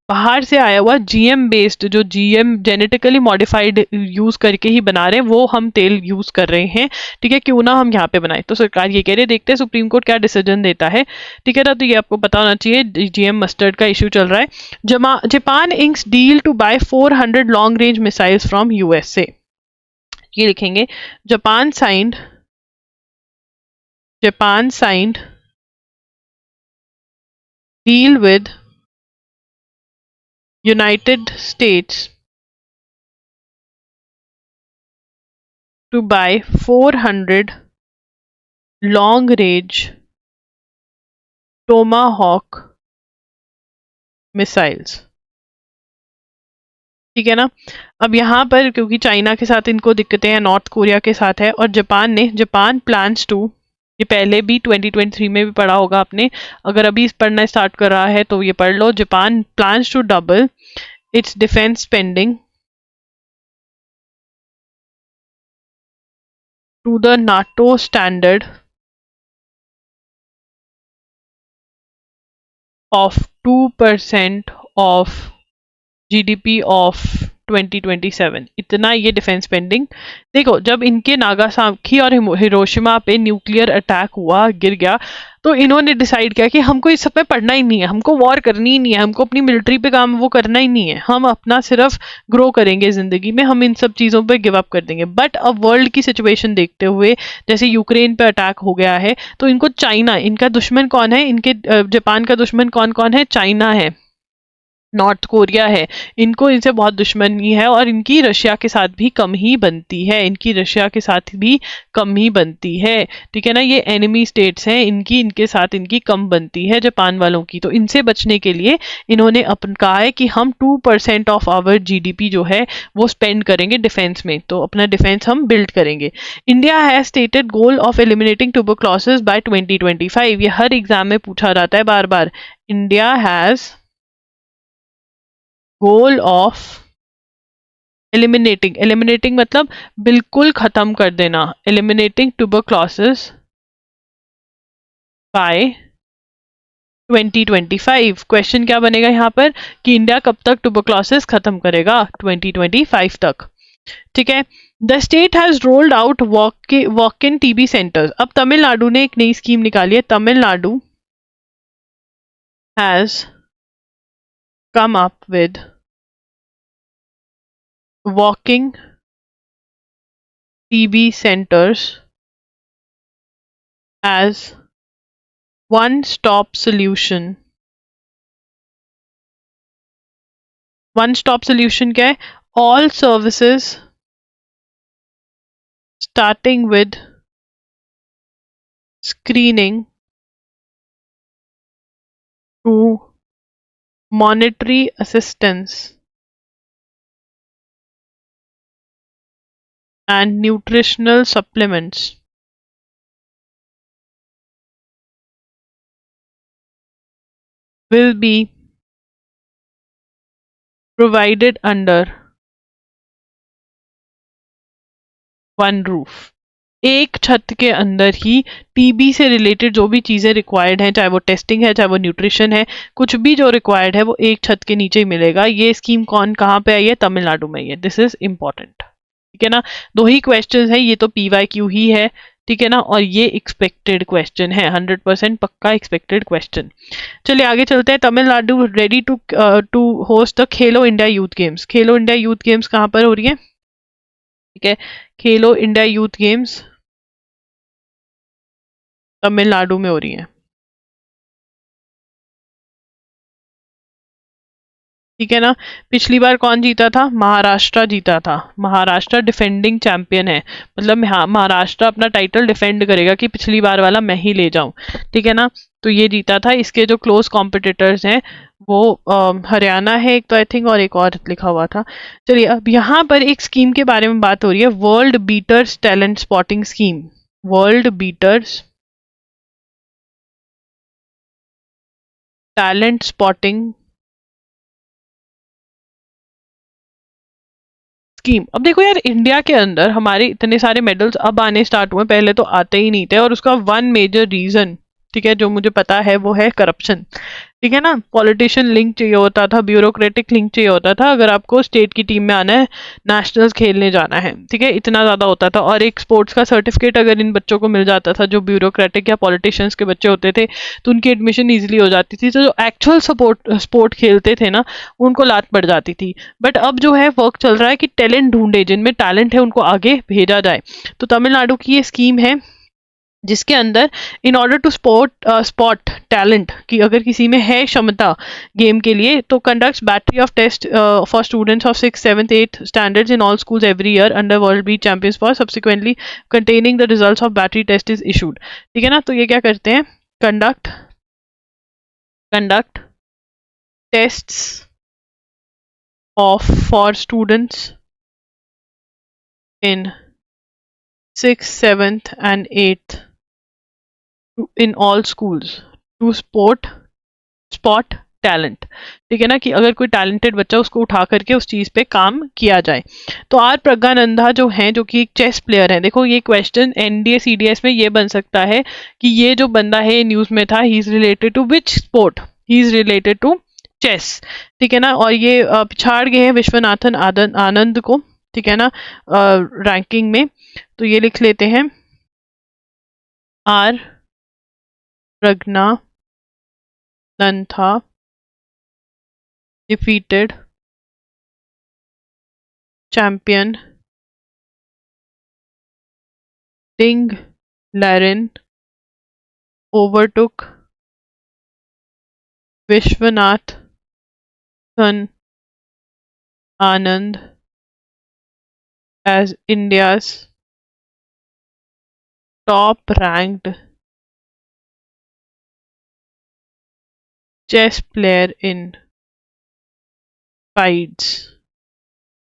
Speaker 1: बाहर से आया हुआ जीएम बेस्ड, जो जीएम जेनेटिकली मॉडिफाइड यूज करके ही बना रहे हैं वो हम तेल यूज कर रहे हैं, ठीक है, क्यों ना हम यहाँ पे बनाए। तो सरकार ये कह रही है, देखते हैं सुप्रीम कोर्ट क्या डिसीजन देता है, ठीक है ना। तो ये आपको पता होना चाहिए, जीएम मस्टर्ड का इश्यू चल रहा है। Japan inks deal to buy 400 long range missiles from USA. ये लिखेंगे, Japan signed deal with United States to buy 400 long-range Tomahawk missiles। ठीक है ना। अब यहाँ पर क्योंकि चाइना के साथ इनको दिक्कतें हैं, नॉर्थ कोरिया के साथ है, और जापान प्लान्स टू, ये पहले भी 2023 में भी पढ़ा होगा आपने, अगर अभी पढ़ना स्टार्ट कर रहा है तो ये पढ़ लो। Japan plans to double its defence spending to the NATO standard of 2% of GDP of 2027। इतना ये डिफेंस स्पेंडिंग। देखो, जब इनके नागासाकी और हिरोशिमा पे न्यूक्लियर अटैक हुआ, गिर गया, तो इन्होंने डिसाइड किया कि हमको इस सब पे पढ़ना ही नहीं है, हमको वॉर करनी ही नहीं है, हमको अपनी मिलिट्री पे काम वो करना ही नहीं है, हम अपना सिर्फ ग्रो करेंगे जिंदगी में, हम इन सब चीज़ों पे गिव अप कर देंगे। बट अब वर्ल्ड की सिचुएशन देखते हुए, जैसे यूक्रेन पे अटैक हो गया है, तो इनको चाइना, इनका दुश्मन कौन है, इनके जापान का दुश्मन कौन कौन है, चाइना है, नॉर्थ कोरिया है, इनको इनसे बहुत दुश्मनी है, और इनकी रशिया के साथ भी कम ही बनती है, इनकी रशिया के साथ भी कम ही बनती है। ठीक है ना, ये एनिमी स्टेट्स हैं इनकी, इनके साथ इनकी कम बनती है जापान वालों की। तो इनसे बचने के लिए इन्होंने अपन कहा है कि हम 2% ऑफ आवर जीडीपी जो है वो स्पेंड करेंगे डिफेंस में, तो अपना डिफेंस हम बिल्ड करेंगे। India has stated goal of eliminating tuberculosis by 2025। ये हर एग्जाम में पूछा जाता है बार बार। India has goal of eliminating मतलब बिल्कुल खत्म कर देना, एलिमिनेटिंग ट्यूबरक्लोसिस बाय 2025। क्वेश्चन क्या बनेगा यहाँ पर कि इंडिया कब तक ट्यूबरक्लोसिस खत्म करेगा, 2025 तक। ठीक है। The state has rolled out walk in TB centres. अब तमिलनाडु ने एक नई स्कीम निकाली है, Tamil Nadu has come up with walking TB centers as one-stop solution। one-stop solution क्या है, all services starting with screening to monetary assistance and nutritional supplements will be provided under one roof। एक छत के अंदर ही टीबी से रिलेटेड जो भी चीज़ें रिक्वायर्ड हैं, चाहे वो टेस्टिंग है, चाहे वो न्यूट्रिशन है, कुछ भी जो रिक्वायर्ड है वो एक छत के नीचे ही मिलेगा। ये स्कीम कहाँ पे आई है, तमिलनाडु में है। This is important. ठीक है ना, दो ही क्वेश्चन है, ये तो PYQ ही है। ठीक है ना, और ये एक्सपेक्टेड क्वेश्चन है, 100% पक्का एक्सपेक्टेड क्वेश्चन। चलिए आगे चलते हैं। Tamil Nadu ready to host the Khelo India youth games. Khelo India youth games कहाँ पर हो रही है, ठीक है, खेलो इंडिया यूथ गेम्स तमिलनाडु में हो रही है। ठीक है ना, पिछली बार कौन जीता था, महाराष्ट्र जीता था। महाराष्ट्र डिफेंडिंग चैंपियन है, मतलब महाराष्ट्र अपना टाइटल डिफेंड करेगा कि पिछली बार वाला मैं ही ले जाऊं। ठीक है ना, तो ये जीता था। इसके जो क्लोज कॉम्पिटिटर्स हैं वो हरियाणा है एक तो आई थिंक, और एक और लिखा हुआ था। चलिए अब यहाँ पर एक स्कीम के बारे में बात हो रही है, world beaters talent spotting scheme. World beaters talent spotting scheme. अब देखो यार, इंडिया के अंदर हमारे इतने सारे मेडल्स अब आने स्टार्ट हुए, पहले तो आते ही नहीं थे, और उसका वन मेजर रीजन, ठीक है, जो मुझे पता है वो है करप्शन। ठीक है ना, पॉलिटिशियन लिंक चाहिए होता था, ब्यूरोक्रेटिक लिंक चाहिए होता था, अगर आपको स्टेट की टीम में आना है, नेशनल्स खेलने जाना है। ठीक है, इतना ज़्यादा होता था। और एक स्पोर्ट्स का सर्टिफिकेट अगर इन बच्चों को मिल जाता था, जो ब्यूरोक्रेटिक या पॉलिटिशियंस के बच्चे होते थे, तो उनकी एडमिशन ईजिली हो जाती थी। तो जो एक्चुअल स्पोर्ट खेलते थे ना, उनको लात पड़ जाती थी। बट अब जो है वर्क चल रहा है कि टैलेंट ढूंढे, जिनमें टैलेंट है उनको आगे भेजा जाए। तो तमिलनाडु की ये स्कीम है जिसके अंदर in order to spot talent कि अगर किसी में है क्षमता गेम के लिए तो conducts battery of test for students of 6th 7th 8th standards in all schools every year under world beat champions for subsequently containing the results of battery test is issued. ठीक है ना, तो ये क्या करते हैं, conduct conduct tests of for students in 6th 7th and 8th in all schools to spot talent. ठीक है ना, कि अगर कोई टैलेंटेड बच्चा उसको उठा करके उस चीज पे काम किया जाए। तो आर प्रज्ञानंदा जो है, जो कि एक चेस प्लेयर है, देखो ये क्वेश्चन एनडीए सीडीएस में ये बन सकता है कि ये जो बंदा है न्यूज में था, he is related to which sport, he is related to chess. ठीक है ना, और ये पिछाड़ गए हैं विश्वनाथन आनंद को, ठीक है ना, रैंकिंग में। तो ये लिख लेते हैं, R Praggnanandhaa defeated champion Ding Laren overtook Vishwanathan Anand as India's top ranked chess player in FIDE's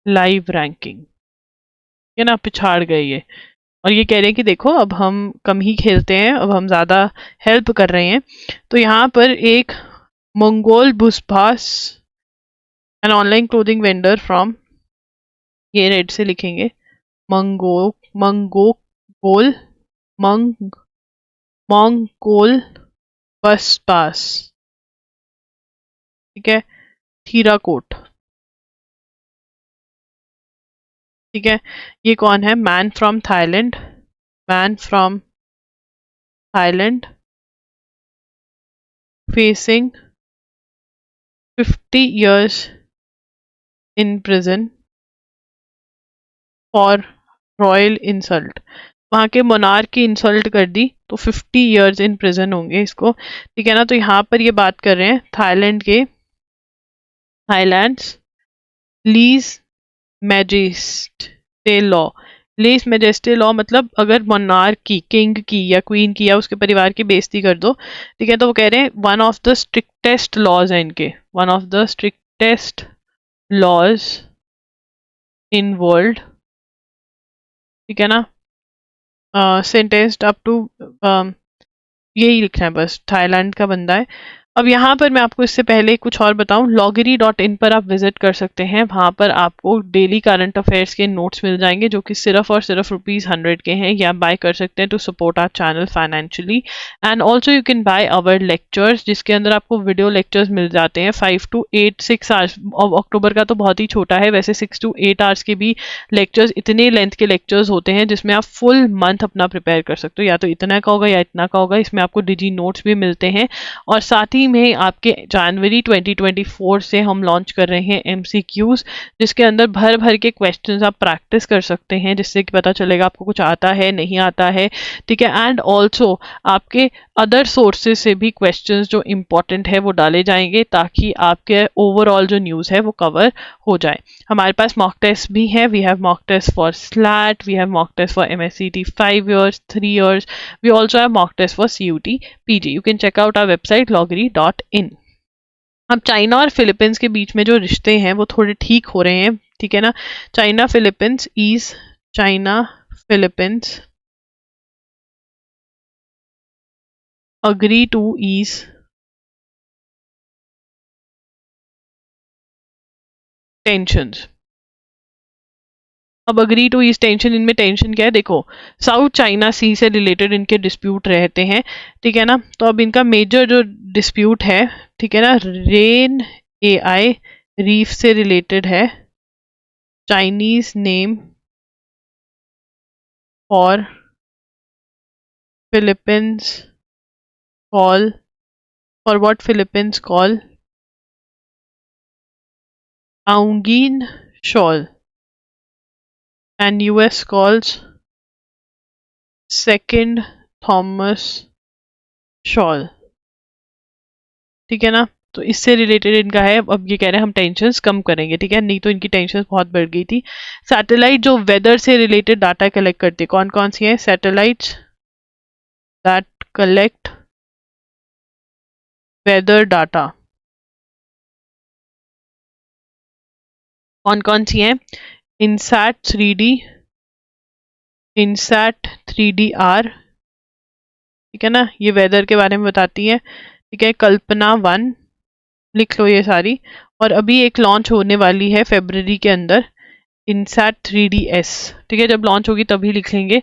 Speaker 1: live ranking। ये ना पिछाड़ गए ये, और ये कह रहे हैं कि देखो अब हम कम ही खेलते हैं, अब हम ज़्यादा हेल्प कर रहे हैं। तो यहाँ पर एक मंगोल बुसभास an online clothing vendor from, ये रेड से लिखेंगे, मंगोल मंगोल बसपास, ठीक है, थीराकोट। ठीक है, ये कौन है, man from Thailand, man from Thailand facing 50 years in prison for royal insult. वहाँ के मोनार्क की इंसल्ट कर दी तो 50 years इन प्रिजन होंगे इसको। ठीक है ना, तो यहाँ पर ये बात कर रहे हैं थाईलैंड के, थाईलैंड्स लीज मैजेस्टे लॉ। लीज मैजेस्टे लॉ मतलब अगर मोनार्क की, किंग की या क्वीन की या उसके परिवार की बेइज्जती कर दो, ठीक है, तो वो कह रहे हैं one of the strictest laws है इनके, one of the strictest laws in world. ठीक है ना, सेंटेंस्ड अप टू, यही लिखना है बस, थाईलैंड का बंदा है। अब यहाँ पर मैं आपको इससे पहले कुछ और बताऊं, loggery.in पर आप विजिट कर सकते हैं। वहाँ पर आपको डेली करंट अफेयर्स के नोट्स मिल जाएंगे जो कि सिर्फ और सिर्फ ₹100 के हैं। ये आप बाय कर सकते हैं to support our channel financially. And also you can buy our lectures, जिसके अंदर आपको वीडियो लेक्चर्स मिल जाते हैं 5 to 8 6 आवर्स। अक्टूबर का तो बहुत ही छोटा है, वैसे 6 to 8 आवर्स के भी लेक्चर्स, इतने लेंथ के लेक्चर्स होते हैं जिसमें आप फुल मंथ अपना प्रिपेयर कर सकते हो। या तो इतना का होगा या इतना का होगा। इसमें आपको डिजी नोट्स भी मिलते हैं, और साथ ही में आपके जनवरी 2024 से हम लॉन्च कर रहे हैं MCQs, जिसके अंदर भर भर के क्वेश्चंस आप प्रैक्टिस कर सकते हैं, जिससे कि पता चलेगा आपको कुछ आता है नहीं आता है। ठीक है, एंड ऑल्सो आपके अदर सोर्सेज से भी क्वेश्चंस जो इम्पोर्टेंट है वो डाले जाएंगे, ताकि आपके ओवरऑल जो न्यूज़ है वो कवर हो जाए। हमारे पास मॉक टेस्ट भी है, we have mock test for SLAT, we have mock test for MSCT 5 years 3 years, we also have mock test for CUT PG। you can check out our website loggery.in। अब चाइना और फिलीपींस के बीच में जो रिश्ते हैं वो थोड़े ठीक हो रहे हैं। ठीक है ना, China Philippines agree to ease tensions। अब अग्री टू ईज टेंशन, इनमें टेंशन क्या है, देखो साउथ चाइना सी से रिलेटेड इनके डिस्प्यूट रहते हैं। ठीक है ना, तो अब इनका मेजर जो डिस्प्यूट है, ठीक है ना, रेन AI रीफ से रिलेटेड है। Chinese name for Philippines call, for what Philippines call Ayungin shoal and US calls second Thomas shoal, ठीक है ना। तो इससे रिलेटेड इनका है। अब ये कह रहे हैं हम टेंशन्स कम करेंगे, ठीक है, नहीं तो इनकी टेंशन बहुत बढ़ गई थी। सैटेलाइट जो वेदर से रिलेटेड डाटा कलेक्ट करती है, कौन कौन सी है satellites that collect weather data, कौन कौन सी है? इनसैट 3D, इनसैट 3DR, ठीक है ना, ये वेदर के बारे में बताती है, ठीक है। कल्पना 1, लिख लो ये सारी। और अभी एक लॉन्च होने वाली है फरवरी के अंदर, इनसैट 3DS, ठीक है, जब लॉन्च होगी तभी लिख लेंगे।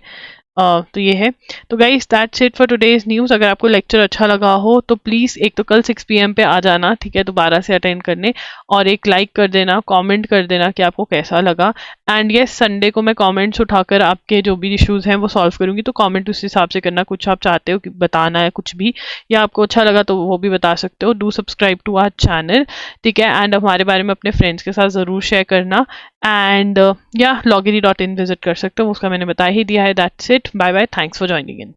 Speaker 1: तो ये है। तो guys that's it for today's news. अगर आपको लेक्चर अच्छा लगा हो तो प्लीज़ एक तो कल 6 PM पे आ जाना, ठीक है, दोबारा से अटेंड करने, और एक लाइक कर देना, कमेंट कर देना कि आपको कैसा लगा। एंड यस, संडे को मैं कमेंट्स उठाकर आपके जो भी इश्यूज़ हैं वो सॉल्व करूंगी, तो कमेंट उस हिसाब से करना, कुछ आप चाहते हो कि बताना है कुछ भी, या आपको अच्छा लगा तो वो भी बता सकते हो। Do subscribe to our channel, ठीक है, एंड हमारे बारे में अपने फ्रेंड्स के साथ ज़रूर शेयर करना। एंड या loggery.in विजिट कर सकते हो, उसका मैंने बता ही दिया है। That's it, bye bye, thanks for joining in.